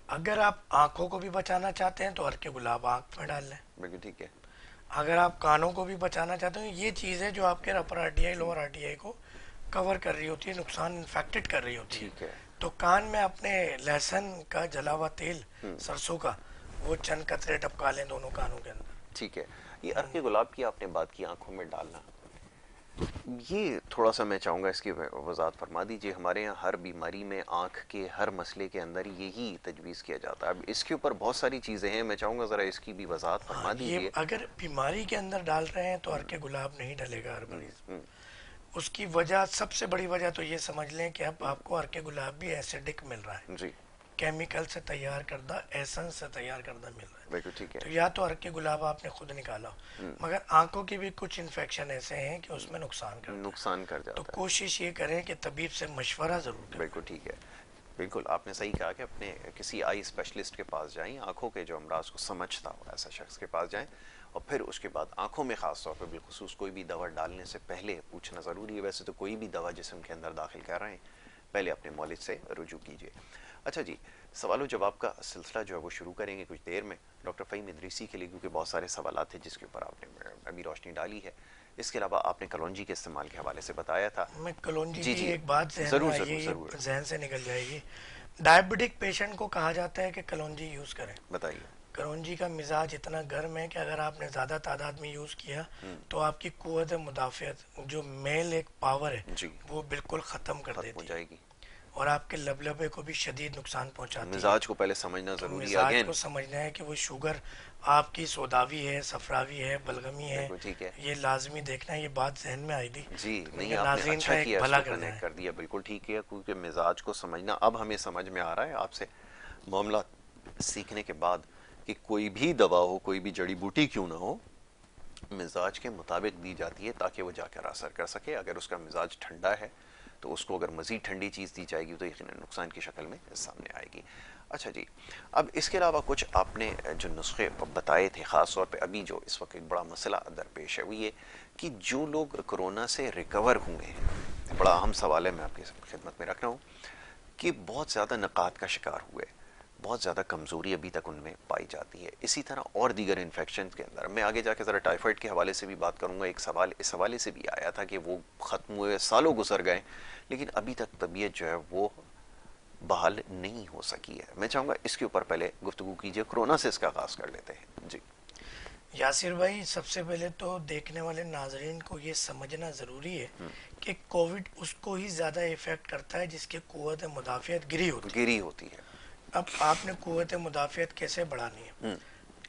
अगर आप आंखों को भी बचाना चाहते हैं तो हर के गुलाब आंख में डाल लें। बिल्कुल ठीक है। अगर आप कानों को भी बचाना चाहते हैं, ये चीज़ है जो आपके अपर आरटीआई, लोअर आरटीआई को कवर कर रही होती है, नुकसान इन्फेक्टेड कर रही होती है। ठीक है। तो कान में अपने लहसुन का जला हुआ तेल, सरसों का, वो चंद कतरे टपका लें दोनों कानों के अंदर। ठीक है। ये अर्क गुलाब की आपने बात की, आंखों में डालना, ये थोड़ा सा मैं चाहूँगा इसकी वजाहत फरमा दीजिए। हमारे यहाँ हर बीमारी में, आँख के हर मसले के अंदर यही तजवीज़ किया जाता है। अब इसके ऊपर बहुत सारी चीज़ें हैं, मैं चाहूँगा ज़रा इसकी भी वजाहत हाँ, फरमा ये दीजिए। अगर बीमारी के अंदर डाल रहे हैं तो अर्के गुलाब नहीं डलेगा हर मरीज। उसकी वजह, सबसे बड़ी वजह तो ये समझ लें कि अब आपको अर्के गुलाब भी एसिडिक मिल रहा है, जी। केमिकल से तैयार करदा, एसेंस से तैयार करदा मिल रहा है। बिल्कुल ठीक है। तो या तो अर्के गुलाब आपने खुद निकाला हो, मगर आंखों की भी कुछ इन्फेक्शन ऐसे हैं कि उसमें नुकसान करता है। नुकसान कर तो जाता है। कोशिश ये करें कि तबीब से मशवरा ज़रूर करें। बिल्कुल ठीक है। बिल्कुल आपने सही कहा कि अपने किसी आई स्पेशलिस्ट के पास जाएं, आंखों के जो अमराज को समझता हो ऐसा शख्स के पास जाएं, और फिर उसके बाद आंखों में ख़ास तौर पर बिलखुसूस कोई भी दवा डालने से पहले पूछना ज़रूरी है। वैसे तो कोई भी दवा जिस्म के अंदर दाखिल कर रहे हैं, पहले अपने मौलिद से रुजू कीजिए। अच्छा जी, सवाल जवाब का सिलसिला जो है वो शुरू करेंगे कुछ देर में डॉक्टर फ़हीम इदरीसी के लिए, क्योंकि बहुत सारे सवाल थे जिसके ऊपर आपने अभी रोशनी डाली है। इसके अलावा आपने कलौंजी के इस्तेमाल के हवाले से बताया था। मैं कलौंजी जी की जी, एक बात जहन में ज़रूर आई ज़रूर है, ये ज़रूर, जहन से निकल जाएगी। डायबिटिक पेशेंट को कहा जाता है कि कलौंजी यूज़ करें। बताइए। कलौंजी का मिजाज इतना गर्म है कि अगर आपने ज़्यादा तादाद में यूज़ किया तो आपकी कुव्वत मुदाफ़ियत, जो मेल एक पावर है, जी। वो बिल्कुल ख़त्म कर खत्म हो देती है, जाएगी। और आपके लबलबे को भी शदीद नुकसान पहुंचाती है। मिजाज को पहले समझना तो ज़रूरी है। मिजाज अगेन को समझना है कि वो शुगर आपकी सोदावी है, सफरावी है, बलगमी है, बिल्कुल ठीक है। ये लाजमी देखना है। ये बात जहन में आई थी जी तो नहीं, मैंने आपने नाजरीन अच्छा का एक किया भला इसको कर कनेक्ट जाए। कर दिया। बिल्कुल ठीक है, क्योंकि मिजाज को समझना अब हमें समझ में आ रहा है आपसे मामला सीखने के बाद कि कोई भी दवा हो, कोई भी जड़ी बूटी क्यों ना हो, मिजाज के मुताबिक दी जाती है ताकि वो जाकर असर कर सके। अगर उसका मिजाज ठंडा है तो उसको अगर मज़ीद ठंडी चीज़ दी जाएगी तो यकीनन नुकसान की शक्ल में सामने आएगी। अच्छा जी, अब इसके अलावा कुछ आपने जो नुस्खे बताए थे, ख़ास तौर पे अभी जो इस वक्त एक बड़ा मसला दरपेश है वो ये कि जो लोग कोरोना से रिकवर हुए हैं, बड़ा अहम सवाल है, मैं आपकी खिदमत में रख रहा हूँ कि बहुत ज़्यादा नकात का शिकार हुए, बहुत ज़्यादा कमज़ोरी अभी तक उनमें पाई जाती है। इसी तरह और दीगर इन्फेक्शन के अंदर मैं आगे जाके ज़रा टाइफाइड के हवाले से भी बात करूँगा। एक सवाल इस हवाले से भी आया था कि वो ख़त्म हुए, सालों गुजर गए, लेकिन अभी तक तबीयत जो है वो बहाल नहीं हो सकी है। मैं चाहूँगा इसके ऊपर पहले गुफ्तगू कीजिए, कोरोना से इसका आगाज़ कर लेते हैं जी। यासिर भाई, सबसे पहले तो देखने वाले नाजरीन को ये समझना ज़रूरी है कि कोविड उसको ही ज़्यादा इफ़ेक्ट करता है जिसकी कुव्वत मुदाफ़ियत गिरी होती है। गिरी होती है। अब आपने कुव्वत मुदाफ़ियत कैसे बढ़ानी है?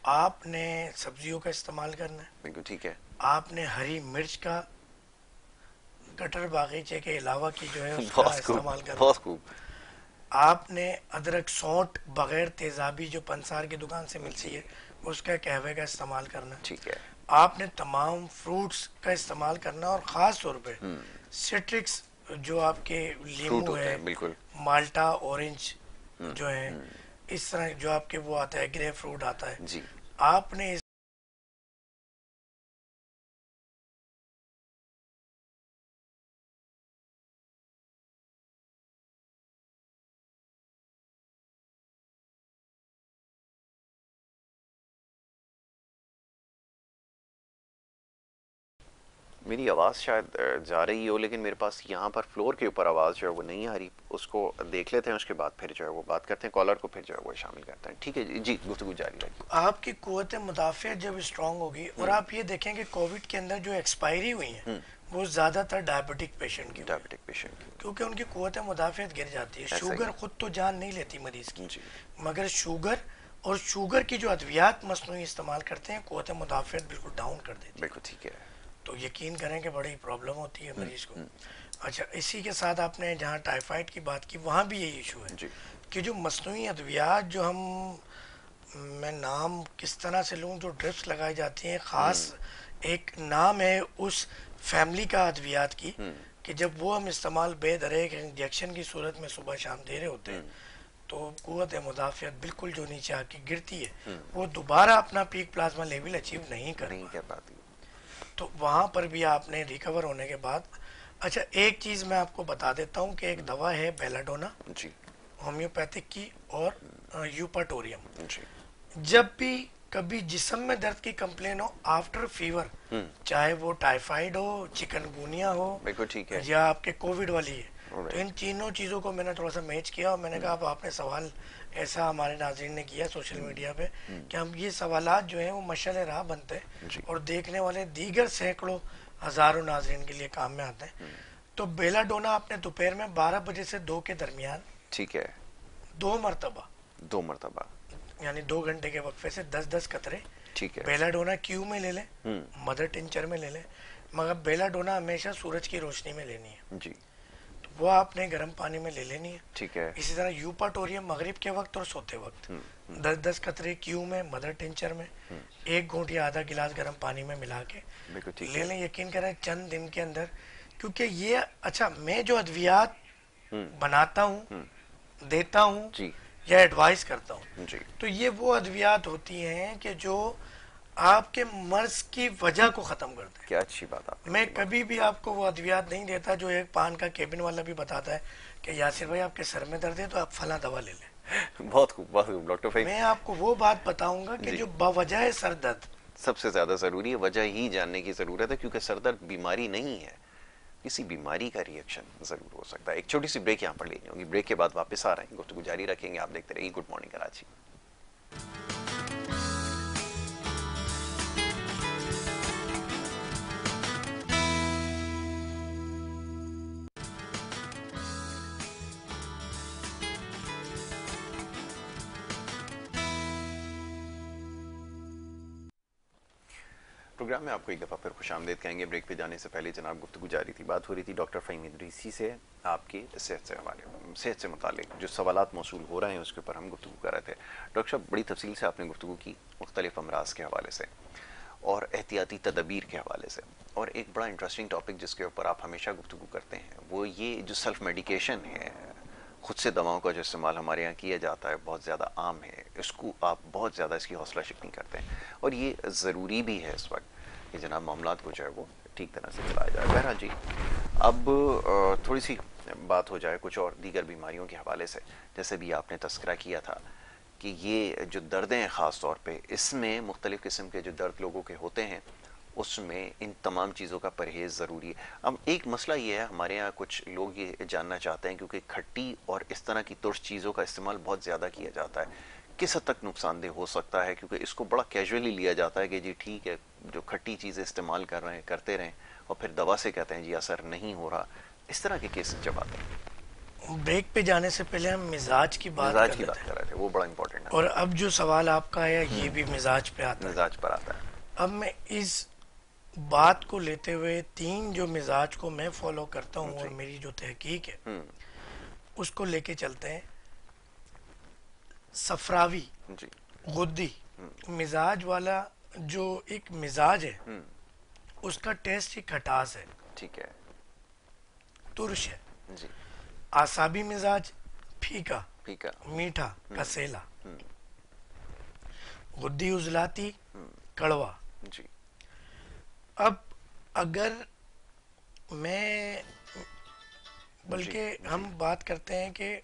आपने सब्जियों का इस्तेमाल करना है, बिल्कुल ठीक है। आपने हरी मिर्च का कटर बागीचे के अलावा की जो है उसका बहुत खूब, इस्तेमाल करना बहुत है। खूब। आपने अदरक, सौंठ बगैर तेज़ाबी जो पंसार की दुकान से मिलती जी है उसका, कहवे का इस्तेमाल करना है। ठीक है। आपने तमाम फ्रूट्स का इस्तेमाल करना है, और ख़ास तौर पे सिट्रिक्स, जो आपके फ्रूट लीमू होते है, हैं बिल्कुल। माल्टा, ऑरेंज जो है, इस तरह जो आपके वो आता है, ग्रेप फ्रूट आता है, जी। आपने मेरी आवाज़ शायद जा रही हो, लेकिन मेरे पास यहाँ पर फ्लोर के ऊपर आवाज़ जो है वो नहीं आ रही। उसको देख लेते हैं, उसके बाद फिर जो है वो बात करते हैं, कॉलर को फिर जो है वो शामिल करते हैं। ठीक है जी, गुफ्तगू जारी रखिए। आपकी कुव्वत मुदाफ़ियत जब स्ट्रांग होगी, और आप ये देखें कि कोविड के अंदर जो एक्सपायरी हुई है वो ज़्यादातर डायबिटिक पेशेंट की हुई है, डायबिटिक पेशेंट। क्योंकि उनकी कुव्वत मुदाफ़ियत गिर जाती है। ऐसा ही शुगर है। खुद तो जान नहीं लेती मरीज़ की, जी। मगर शुगर और शुगर की जो अद्वियात मसनूई इस्तेमाल करते हैं, कुव्वत मुदाफ़ियत बिल्कुल डाउन कर देती है। बिल्कुल ठीक है। तो यकीन करें कि बड़ी प्रॉब्लम होती है मरीज़ को। अच्छा, इसी के साथ आपने जहाँ टाइफाइड की बात की, वहाँ भी यही इशू है जी। कि जो मसनूई अद्वियात जो हम, मैं नाम किस तरह से लूँ, जो ड्रिप्स लगाई जाती हैं, ख़ास एक नाम है उस फैमिली का अद्वियात की, कि जब वो हम इस्तेमाल बेदरेक इंजेक्शन की सूरत में सुबह शाम दे रहे होते हैं, तो कुव्वत मुदाफ़ियत बिल्कुल जो नीचे आके गिरती है, वो दोबारा अपना पीक प्लाज्मा लेवल अचीव नहीं कर नहीं पाती। कर पाती। तो वहाँ पर भी आपने रिकवर होने के बाद, अच्छा एक चीज़ मैं आपको बता देता हूँ कि एक दवा है बेलाडोना, जी। होम्योपैथिक की, और यूपाटोरियम। जी। जब भी कभी जिस्म में दर्द की कंप्लेन हो आफ्टर फीवर, चाहे वो टाइफाइड हो, चिकनगुनिया हो, बिल्कुल ठीक है। या आपके कोविड वाली है, तो इन राइट। तीनों चीज़ों को मैंने थोड़ा सा मैच किया, और मैंने कहा अब आपने सवाल ऐसा हमारे नाज़रीन ने किया सोशल मीडिया पे कि हम ये सवालात जो हैं वो मशाल राह बनते हैं, जी। और देखने वाले दीगर सैकड़ों हज़ारों नाज़रीन के लिए काम में आते हैं। तो बेलाडोना आपने दोपहर में 12 बजे से 2 के दरमियान ठीक है। 2 मरतबा, 2 मरतबा। यानी 2 घंटे के वक्फे से 10-10 कतरे ठीक है। बेलाडोना क्यू में ले लें, मदर टिंचर में ले लें, मगर बेलाडोना हमेशा सूरज की रोशनी में लेनी है। जी। तो वो आपने गर्म पानी में ले लेनी है। ठीक है। इसी तरह यूपाटोरियम मगरिब के वक्त और सोते वक्त 10-10 कतरे क्यू में, मदर टिंचर में, एक घूंट या आधा गिलास गर्म पानी में मिला के बिल्कुल ठीक ले है। लें। यकीन करें चंद दिन के अंदर, क्योंकि ये, अच्छा मैं जो अद्वियात बनाता हूँ, देता हूँ, जी। या एडवाइस करता हूँ, जी। तो ये वो अद्वियात होती हैं कि जो आपके मर्ज की वजह को ख़त्म कर दें। क्या अच्छी बात आपने मैं बोली। कभी भी आपको वो अद्वियात नहीं देता जो एक पान का केबिन वाला भी बताता है कि यासिर भाई आपके सर में दर्द है तो आप फला दवा ले लें। बहुत खूब, बहुत खूब डॉक्टर भाई। मैं आपको वो बात बताऊंगा कि जी। जो बवजह सर दर्द, सबसे ज्यादा जरूरी है, वजह ही जानने की जरूरत है, क्योंकि सरदर्द बीमारी नहीं है, किसी बीमारी का रिएक्शन जरूर हो सकता है। एक छोटी सी ब्रेक यहाँ पर लेनी होगी, ब्रेक के बाद वापस आ रहे हैं, गुफ्तगू जारी रखेंगे। आप देखते रहिए गुड मॉर्निंग कराची। प्रोग्राम में आपको एक दफ़ा फिर खुशामदीद कहेंगे। ब्रेक पे जाने से पहले जनाब गुफ्तगू जारी थी, बात हो रही थी डॉक्टर फ़हीम इदरीसी से आपकी सेहत से मुतालिक जो सवालात मौसूल हो रहे हैं उसके ऊपर हम गुफ्तगू कर रहे थे। डॉक्टर साहब बड़ी तफसील से आपने गुफ्तगू की मुख्तलिफ अमराज के हवाले से और एहतियाती तदबीर के हवाले से, और एक बड़ा इंटरेस्टिंग टॉपिक जिसके ऊपर आप हमेशा गुफ्तगू करते हैं वो ये जो सेल्फ मेडिकेशन है, खुद से दवाओं का जो इस्तेमाल हमारे यहाँ किया जाता है बहुत ज़्यादा आम है, इसको आप बहुत ज़्यादा इसकी हौसला शिकनी करते हैं, और ये ज़रूरी भी है इस वक्त कि जनाब मामलात को जो है वो ठीक तरह से चलाया जाए। बहरहाल जी, अब थोड़ी सी बात हो जाए कुछ और दीगर बीमारियों के हवाले से। जैसे भी आपने तस्करा किया था कि ये जो दर्दें हैं ख़ास तौर पे, इसमें मुख्तलिफ़ किस्म के जो दर्द लोगों के होते हैं उसमें इन तमाम चीज़ों का परहेज़ ज़रूरी है। अब एक मसला ये है, हमारे यहाँ कुछ लोग ये जानना चाहते हैं क्योंकि खट्टी और इस तरह की तुर्श चीज़ों का इस्तेमाल बहुत ज़्यादा किया जाता है, किस हद तक नुकसानदेह हो सकता है, क्योंकि इसको बड़ा कैजुअली लिया जाता है कि जी ठीक है जो खट्टी चीज़ें इस्तेमाल कर रहे हैं करते रहें, और फिर दवा से कहते हैं जी असर नहीं हो रहा। इस तरह के केस जब आते हैं। ब्रेक पे जाने से पहले हम मिजाज की बात मिजाज कर की लेते बात हैं। कर रहे थे, वो बड़ा इंपॉर्टेंट है। और अब जो सवाल आपका आया ये भी मिजाज पे आता है। मिजाज पर आता है। अब मैं इस बात को लेते हुए 3 जो मिजाज को मैं फॉलो करता हूँ और मेरी जो तहकीक है उसको लेके चलते हैं। सफरावी, जी। गुद्दी मिजाज वाला जो एक मिजाज है उसका टेस्ट ही खटास है, ठीक है। तुरश है। जी। आसाबी मिजाज फीका, फीका, मीठा, कसेला। गुद्दी उजलाती, कड़वा। जी। अब अगर मैं, बल्कि हम बात करते हैं कि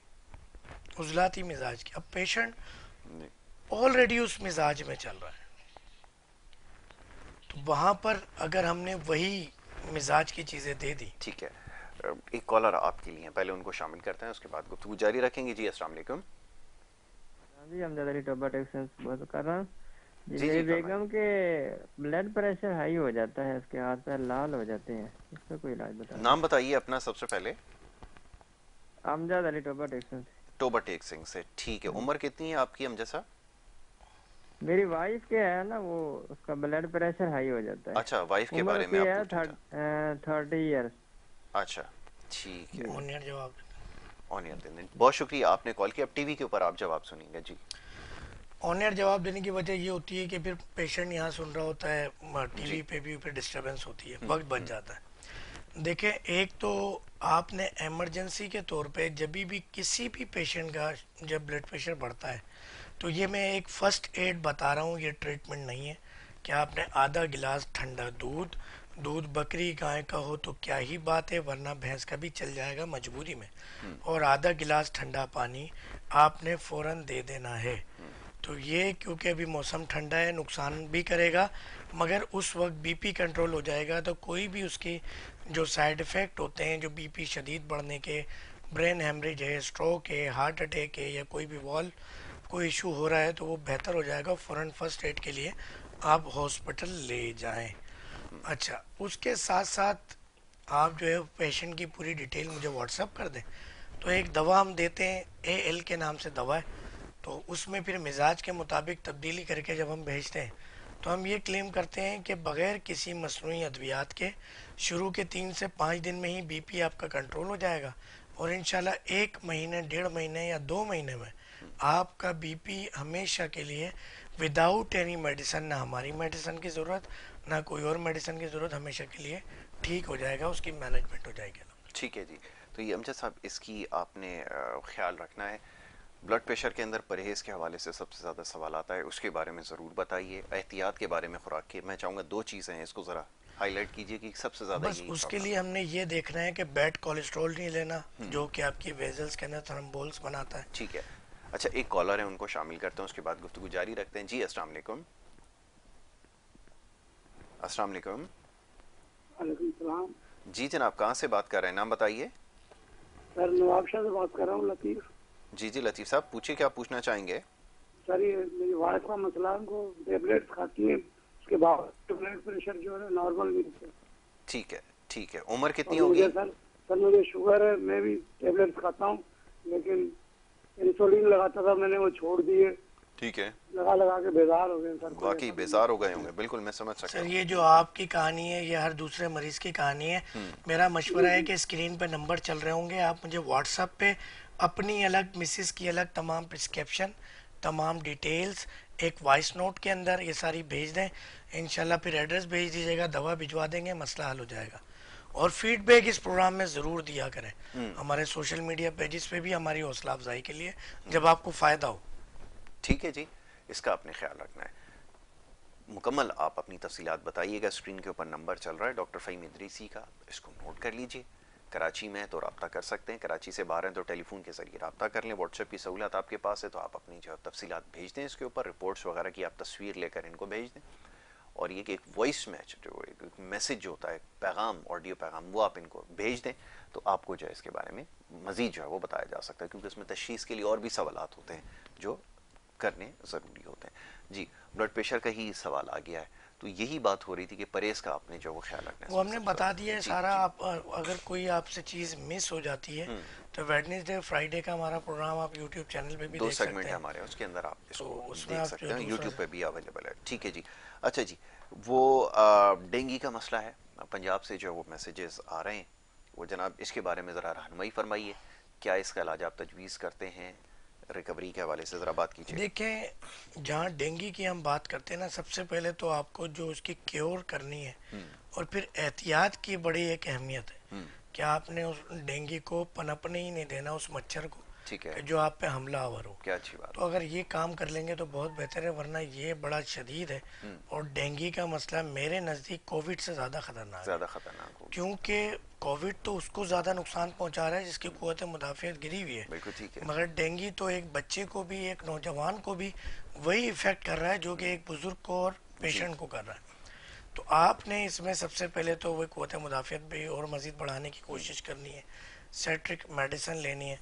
उजलाती मिजाज की, अब पेशेंट जी। ऑलरेडी उस मिजाज में चल रहा है, तो वहाँ पर अगर हमने वही मिजाज की चीज़ें दे दी। ठीक है, एक कॉलर आपके लिए हैं, पहले उनको शामिल करते हैं, उसके बाद गुफ्तगू जारी रखेंगे। जी अस्सलाम वालेकुम। हाँ जी, अमजद अली टोबा टेक्सटाइल से बात कर रहा हूँ जी। जी मेरी जी फरमाइए। बेगम के ब्लड प्रेशर हाई हो जाता है, उसके हाथ पैर लाल हो जाते हैं, इसका कोई इलाज बता नाम दीजिए। बताइए अपना सबसे पहले। अमजद अली टोबा टेक्सटाइल से। टोबा टेक सिंह से, ठीक है। हाँ जी। उम्र कितनी है आपकी अमजद साहब? मेरी वाइफ के है ना, वो उसका ब्लड प्रेशर हाई हो जाता है। अच्छा, वाइफ के उम्र बारे में उसकी आप है पूछना चाहते 30 ईयर्स। हैं? अच्छा, ठीक है। जी। ऑनियर जवाब। ऑनियन दिन, बहुत शुक्रिया आपने कॉल किया। अब टीवी के ऊपर आप जवाब सुनिएगा जी। ऑनियर जवाब देने की वजह ये होती है कि फिर पेशेंट यहाँ सुन रहा होता है, टीवी जी। पे भी फिर डिस्टरबेंस होती है, वक्त बच जाता है। देखिए, एक तो आपने इमरजेंसी के तौर पे जब भी किसी भी पेशेंट का जब ब्लड प्रेशर बढ़ता है, तो ये मैं एक फर्स्ट एड बता रहा हूँ, ये ट्रीटमेंट नहीं है। कि आपने आधा गिलास ठंडा दूध, दूध बकरी गाय का हो तो क्या ही बात है, वरना भैंस का भी चल जाएगा मजबूरी में, और आधा गिलास ठंडा पानी आपने फौरन दे देना है। तो ये क्योंकि अभी मौसम ठंडा है, नुकसान भी करेगा, मगर उस वक्त बीपी कंट्रोल हो जाएगा, तो कोई भी उसके जो साइड इफ़ेक्ट होते हैं, जो बीपी शदीद बढ़ने के, ब्रेन हेमरेज है, स्ट्रोक है, हार्ट अटैक है, या कोई भी वॉल्व कोई इशू हो रहा है, तो वो बेहतर हो जाएगा। फ़ौरन फर्स्ट एड के लिए आप हॉस्पिटल ले जाएं। अच्छा, उसके साथ साथ आप जो है पेशेंट की पूरी डिटेल मुझे व्हाट्सअप कर दें, तो एक दवा हम देते हैं, AL के नाम से दवा है। तो उसमें फिर मिजाज के मुताबिक तब्दीली करके जब हम भेजते हैं, तो हम ये क्लेम करते हैं कि बग़ैर किसी मसनूई अद्वियात के शुरू के 3 से 5 दिन में ही बीपी आपका कंट्रोल हो जाएगा, और इंशाल्लाह 1 महीने, 1.5 महीने या 2 महीने में आपका बीपी हमेशा के लिए विदाउट एनी मेडिसिन, ना हमारी मेडिसिन की ज़रूरत, ना कोई और मेडिसिन की ज़रूरत, हमेशा के लिए ठीक हो जाएगा, उसकी मैनेजमेंट हो जाएगी। ठीक है जी। तो ये अमजद साहब, इसकी आपने ख्याल रखना है। ब्लड प्रेशर के अंदर परहेज़ के हवाले से सबसे ज़्यादा सवाल आता है, उसके बारे में ज़रूर बताइए। एहतियात के बारे में खुराक के मैं चाहूँगा 2 चीज़ें हैं, इसको ज़रा हाईलाइट कीजिए कि सबसे ज़्यादा बस यही उसके प्रॉब्लम लिए है। हमने ये देखना है कि बैड कोलेस्ट्रॉल नहीं लेना, जो कि आपकी वेजल्स के अंदर थ्रोम्बोल्स बनाता है। ठीक है। अच्छा, एक कॉलर है, उनको शामिल करते हैं, उसके बाद गुफ्तगू जारी रखते हैं। जी अस्सलाम वालेकुम। अस्सलाम वालेकुम। वालेकुम सलाम। जी जनाब, कहाँ से बात कर रहे हैं, नाम बताइए। सर नवाबशाह से बात कर रहा हूँ, लतीफ़। जी जी लतीफ़ साहब, पूछिए क्या पूछना चाहेंगे। सर ये मेरी वाइफ का मसला है, उनको टेबलेट खाती है, उसके बाद ब्लड प्रेशर जो है नॉर्मल नहीं है। ठीक है, ठीक है। उम्र कितनी और मुझे होगी? सर सर मुझे शुगर है, मैं भी टेबलेट खाता हूँ, लेकिन इंसुलिन लगाता था, मैंने वो छोड़ दिए। ठीक है। लगा लगा के बेजार हो गए सर। कोई वाकई ऐसा बेजार हो गए होंगे, बिल्कुल मैं समझ सकता सर, हूँ। ये जो आपकी कहानी है, ये हर दूसरे मरीज की कहानी है। मेरा मशवरा जी है जी। कि स्क्रीन पे नंबर चल रहे होंगे, आप मुझे व्हाट्सएप पे अपनी अलग, मिसेस की अलग तमाम प्रिस्क्रिप्शन, तमाम डिटेल्स एक वॉइस नोट के अंदर ये सारी भेज दें। इंशाल्लाह फिर एड्रेस भेज दीजिएगा, दवा भिजवा देंगे, मसला हल हो जाएगा। और फीडबैक इस प्रोग्राम में ज़रूर दिया करें, हमारे सोशल मीडिया पेजेस पे भी, हमारी हौसला अफजाई के लिए, जब आपको फ़ायदा हो। ठीक है जी, इसका आपने ख्याल रखना है। मुकम्मल आप अपनी तफसीलात बताइएगा। स्क्रीन के ऊपर नंबर चल रहा है डॉक्टर फ़हीम इदरीसी का, इसको नोट कर लीजिए। कराची में है तो रब्ता कर सकते हैं, कराची से बाहर हैं तो टेलीफोन के ज़रिए रब्ता कर लें। व्हाट्सएप की सहूलत आपके पास है तो आप अपनी जो तफसीलात भेज दें, इसके ऊपर रिपोर्ट्स वगैरह की आप तस्वीर लेकर इनको भेज दें। और ये कि एक वॉइस मैच जो एक मैसेज जो होता है, पैगाम, ऑडियो पैगाम, वो आप इनको भेज दें, तो आपको जो है इसके बारे में मज़ीद जो है वो बताया जा सकता है, क्योंकि उसमें तशख़ीस के लिए और भी सवालात होते हैं जो करने ज़रूरी होते हैं। जी, ब्लड प्रेशर का ही सवाल आ गया है, तो यही बात हो रही थी कि परहेज़ का आपने जो वो ख्याल रखना वो है हमने सबसे बता ज़्यादा। दिया है जी सारा। जी। आप अगर कोई आपसे चीज़ मिस हो जाती है, तो वेडनेसडे फ्राइडे का हमारा प्रोग्राम आप यूट्यूब चैनल पे भी 2 देख सकते सेगमेंट है हैं। हमारे, उसके अंदर आप तो इसको उसमें देख आप सकते जो हैं, दूसरा यूट्यूब पे भी अवेलेबल है। ठीक है जी। अच्छा जी, वो डेंगू का मसला है, पंजाब से जो वो मैसेजेस आ रहे हैं, वो जनाब इसके बारे में ज़रा रहनुमाई फरमाइए। क्या इसका इलाज आप तजवीज़ करते हैं? रिकवरी के हवाले से ज़रा बात कीजिएगा। देखें, जहाँ डेंगू की हम बात करते हैं ना, सबसे पहले तो आपको जो उसकी क्योर करनी है, और फिर एहतियात की बड़ी एक अहमियत है कि आपने उस डेंगू को पनपने ही नहीं देना, उस मच्छर को, ठीक है। कि जो आप पे हमलावर हो। क्या अच्छी बात तो अगर ये काम कर लेंगे तो बहुत बेहतर है, वरना ये बड़ा शदीद है। और डेंगू का मसला मेरे नज़दीक कोविड से ज़्यादा ख़तरनाक है, ज़्यादा ख़तरनाक होगी। क्योंकि कोविड तो उसको ज़्यादा नुकसान पहुंचा रहा है जिसकी क़ुव्वत मुदाफ़ियत गिरी हुई है, बिल्कुल ठीक है। मगर डेंगू तो एक बच्चे को भी, एक नौजवान को भी वही इफ़ेक्ट कर रहा है जो कि एक बुज़ुर्ग को और जी। पेशेंट को कर रहा है। तो आपने इसमें सबसे पहले तो वो क़ुव्वत मुदाफ़ियत भी और मज़ीद बढ़ाने की कोशिश करनी है, सेट्रिक मेडिसिन लेनी है,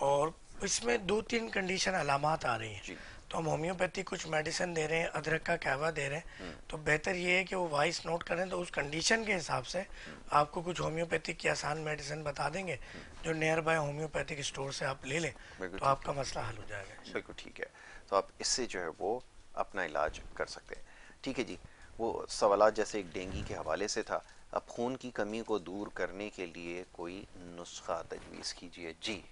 और इसमें 2-3 कंडीशन अलामात आ रही हैं। तो हम होम्योपैथी कुछ मेडिसिन दे रहे हैं, अदरक का कहवा दे रहे हैं, तो बेहतर ये है कि वो वॉइस नोट करें, तो उस कंडीशन के हिसाब से आपको कुछ होम्योपैथिक की आसान मेडिसिन बता देंगे जो नियर बाय होम्योपैथिक स्टोर से आप ले लें, तो आपका मसला हल हो जाएगा। बिल्कुल ठीक है, तो आप इससे जो है वो अपना इलाज कर सकते हैं। ठीक है जी, वो सवालात जैसे एक डेंगू के हवाले से था, अब खून की कमी को दूर करने के लिए कोई नुस्खा तजवीज़ कीजिए जी।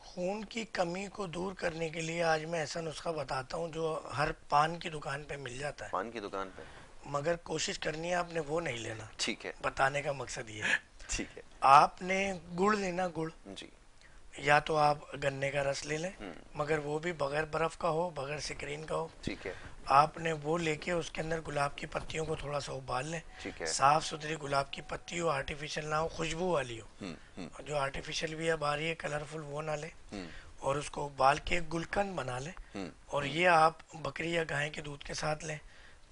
खून की कमी को दूर करने के लिए आज मैं ऐसा नुस्खा बताता हूँ जो हर पान की दुकान पे मिल जाता है। पान की दुकान पे? मगर कोशिश करनी है आपने वो नहीं लेना। ठीक है, बताने का मकसद ये है। ठीक है, आपने गुड़ लेना, गुड़ जी, या तो आप गन्ने का रस ले लें, मगर वो भी बगैर बर्फ़ का हो, बगैर सिकरीन का हो। ठीक है, आपने वो लेके उसके अंदर गुलाब की पत्तियों को थोड़ा सा उबाल लें। ठीक है, साफ़ सुथरी गुलाब की पत्ती हो, आर्टिफिशियल ना हो, खुशबू वाली हो। और जो आर्टिफिशियल भी अब आ रही है कलरफुल, वो ना ले, और उसको उबाल के गुलकंद बना लें, और ये आप बकरी या गाय के दूध के साथ लें,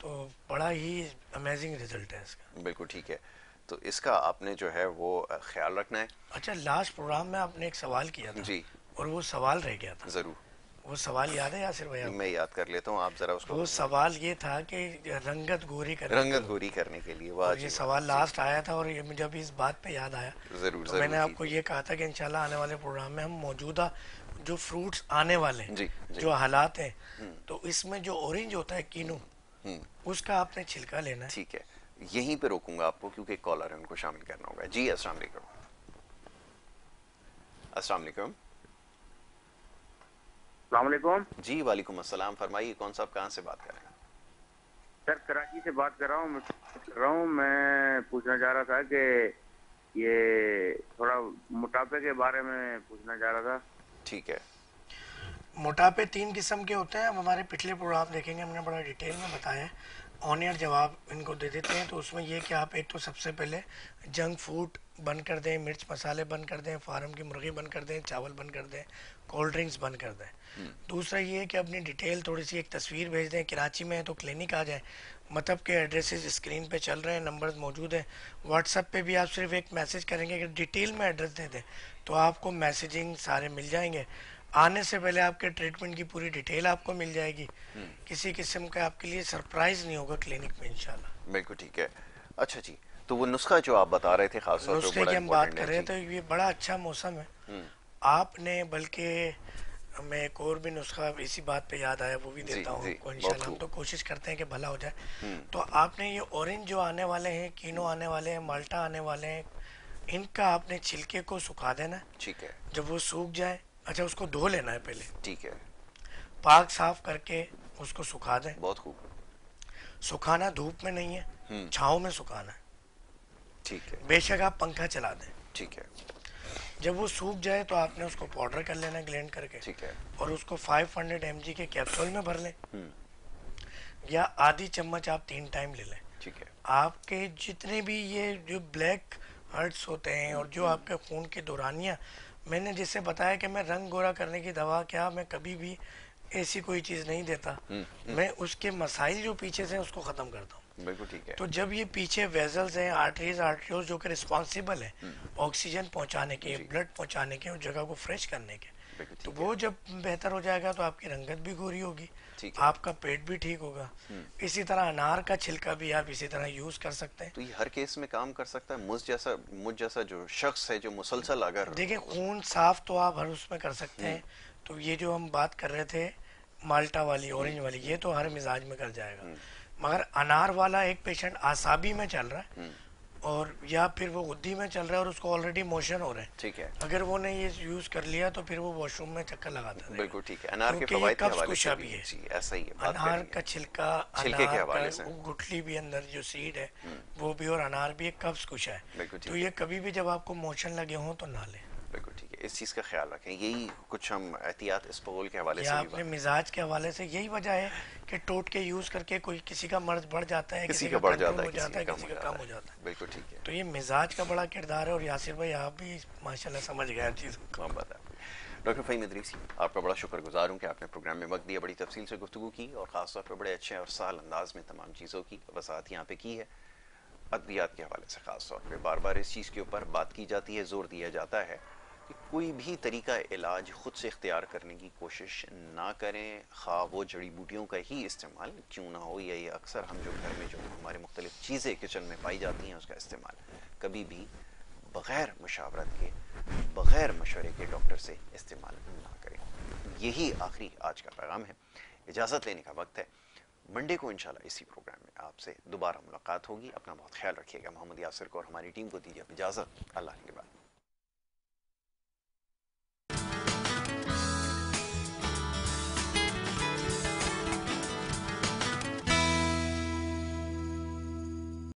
तो बड़ा ही अमेजिंग रिजल्ट है इसका। बिल्कुल ठीक है, तो इसका आपने जो है वो ख्याल रखना है। अच्छा, लास्ट प्रोग्राम में आपने एक सवाल किया था जी, और वो सवाल रह गया था। ज़रूर, वो सवाल याद है यासिर भाई? मैं याद कर लेता हूँ, आप ज़रा उसको। वो सवाल ये था कि रंगत गोरी करने रंगत गोरी करने के लिए, वाह और जी ये वाह। सवाल लास्ट आया था, और ये मुझे अभी इस बात पे याद आया, ज़रूर तो ज़रूर मैंने आपको कीजिए। ये कहा था कि इंशाल्लाह आने वाले प्रोग्राम में हम मौजूदा जो फ्रूट्स आने वाले हैं, जी, जी। जो हालात हैं, तो इसमें जो ऑरेंज होता है कीनू, उसका आपने छिलका लेना है। ठीक है, यहीं पे रोकूंगा आपको क्योंकि एक कॉलर है, उनको शामिल करना होगा। जी अस्सलाम वालेकुम। अस्सलाम वालेकुम। अस्सलाम वालेकुम। जी वालेकुम अस्सलाम, फरमाइए कौन साहब, कहाँ से बात कर रहे हैं? सर कराची से बात कर रहा हूँ। मैं पूछना चाह रहा था कि ये थोड़ा मोटापे के बारे में पूछना चाह रहा था। ठीक है, मोटापे 3 किस्म के होते हैं। अब हमारे पिछले प्रोग्राम देखेंगे, हमने बड़ा डिटेल में बताया है। ऑन एयर जवाब इनको दे देते हैं। तो उसमें ये कि आप एक तो सबसे पहले जंक फूड बंद कर दें, मिर्च मसाले बंद कर दें, फार्म की मुर्गी बंद कर दें, चावल बंद कर दें, कोल्ड ड्रिंक्स बंद कर दें। दूसरा ये है कि अपनी डिटेल थोड़ी सी एक तस्वीर भेज दें। कराची में है तो क्लिनिक आ जाए। मतलब के एड्रेसेस स्क्रीन पे चल रहे हैं, नंबर्स मौजूद हैं। व्हाट्सएप पे भी आप सिर्फ एक मैसेज करेंगे, अगर डिटेल में एड्रेस दे दें तो आपको मैसेजिंग सारे मिल जाएंगे। आने से पहले आपके ट्रीटमेंट की पूरी डिटेल आपको मिल जाएगी। किसी किस्म का आपके लिए सरप्राइज नहीं होगा क्लिनिक में इंशाल्लाह। बिल्कुल ठीक है। अच्छा जी, तो वो नुस्खा जो आप बता रहे थे, खास तौर पे नुस्खे बड़ा की हम बात इम्पोर्टेंट कर है रहे जी। थे, ये बड़ा अच्छा मौसम है। आपने बल्कि मैं एक और भी नुस्खा इसी बात पे याद आया, वो भी जी, देता हूँ जी, आपको बहुत इंशाल्लाह। हम खूब। तो कोशिश करते हैं कि भला हो जाए। तो आपने ये ऑरेंज जो आने वाले हैं, कीनो आने वाले हैं, माल्टा आने वाले हैं, इनका आपने छिलके को सुखा देना है। ठीक है, जब वो सूख जाए, अच्छा उसको धो लेना है पहले, ठीक है, पाक साफ करके उसको सुखा दें। बहुत खूब, सुखाना धूप में नहीं है, छाँव में सुखाना है। ठीक है, बेशक आप पंखा चला दें। ठीक है, जब वो सूख जाए तो आपने उसको पाउडर कर लेना, ग्लेंड करके, ठीक है, और उसको 500 mg के कैप्सूल में भर लें, या आधी चम्मच आप 3 टाइम ले लें। ठीक है, आपके जितने भी ये जो ब्लैक हर्ट्स होते हैं और जो आपके खून के दौरानियाँ, मैंने जिससे बताया कि मैं रंग गोरा करने की दवा, क्या मैं कभी भी ऐसी कोई चीज़ नहीं देता। मैं उसके मसाइल जो पीछे से उसको ख़त्म करता हूँ। बिल्कुल ठीक है, तो जब ये पीछे वेजल्स हैं, आर्टरीज, आर्टरियोल्स जो कि रिस्पॉन्सिबल है ऑक्सीजन पहुंचाने के, ब्लड पहुंचाने के, उस जगह को फ्रेश करने के, बिल्कुल तो ठीक है, वो जब बेहतर हो जाएगा तो आपकी रंगत भी गोरी होगी, ठीक है। आपका पेट भी ठीक होगा। इसी तरह अनार का छिलका भी आप इसी तरह यूज कर सकते हैं। तो ये हर केस में काम कर सकता है? मुझ जैसा जो शख्स है जो मुसलसल अगर देखिए, खून साफ तो आप हर उसमें कर सकते हैं। तो ये जो हम बात कर रहे थे माल्टा वाली, ऑरेंज वाली, ये तो हर मिजाज में कर जाएगा। मगर अनार वाला एक पेशेंट आसाबी में चल रहा है, और या फिर वो गुद्दी में चल रहा है और उसको ऑलरेडी मोशन हो रहे हैं, ठीक है, अगर वो ने ये यूज कर लिया तो फिर वो वॉशरूम में चक्कर लगाता है। बिल्कुल ठीक है। अनार के क्योंकि ये फवाइद के कब्ज हवाले कुशा से भी है। जी ऐसा ही है, बात अनार करिए। का छिलका, छिलके के अनार हवाले का से। वो गुठली भी अंदर जो सीड है वो भी, और अनार भी एक कब्ज कुशा है। बिल्कुल ठीक तो ये कभी भी जब आपको मोशन लगे हों तो ना लें। बिल्कुल ठीक है, इस चीज़ का ख्याल रखें। यही कुछ हम एहतियात इस्पगोल के हवाले या से भी अपने मिजाज के हवाले से यही वजह है कि टोटके यूज करके कोई किसी का मर्ज बढ़ जाता है, किसी किसी का का बढ़ कंट्रोल जाता है, हो जाता है, किसी किसी का का कम हो जाता है। बिल्कुल ठीक है, तो ये मिजाज का बड़ा किरदार है। और यासिर भाई आप भी माशाल्लाह समझ गए हर चीज़ को। मोहब्बत है। डॉक्टर फ़हीम इदरीसी, आपका बड़ा शुक्रगुजार हूँ कि आपने प्रोग्राम में वक्त दिया, बड़ी तफसील से गुफ्तगू की और ख़ास तौर पर बड़े अच्छे और सहल अंदाज में तमाम चीज़ों की वसाहत यहाँ पे की है। अद्वियात के हवाले से ख़ास तौर पे बार बार इस चीज़ के ऊपर बात की जाती है, ज़ोर दिया जाता है कि कोई भी तरीका इलाज ख़ुद से इख्तियार करने की कोशिश ना करें, खा वो जड़ी बूटियों का ही इस्तेमाल क्यों ना हो, या ये अक्सर हम जो घर में जो हमारे मुख्तलिफ़ चीज़ें किचन में पाई जाती हैं उसका इस्तेमाल कभी भी बग़ैर मुशावरत के, बग़ैर मशवरे के डॉक्टर से इस्तेमाल ना करें। यही आखिरी आज का पैगाम है। इजाज़त लेने का वक्त है। मंडे को इंशाल्लाह इसी प्रोग्राम में आपसे दोबारा मुलाकात होगी। अपना बहुत ख्याल रखिएगा। मोहम्मद यासिर को और हमारी टीम को दीजिए इजाज़त। अल्लाह के बाद।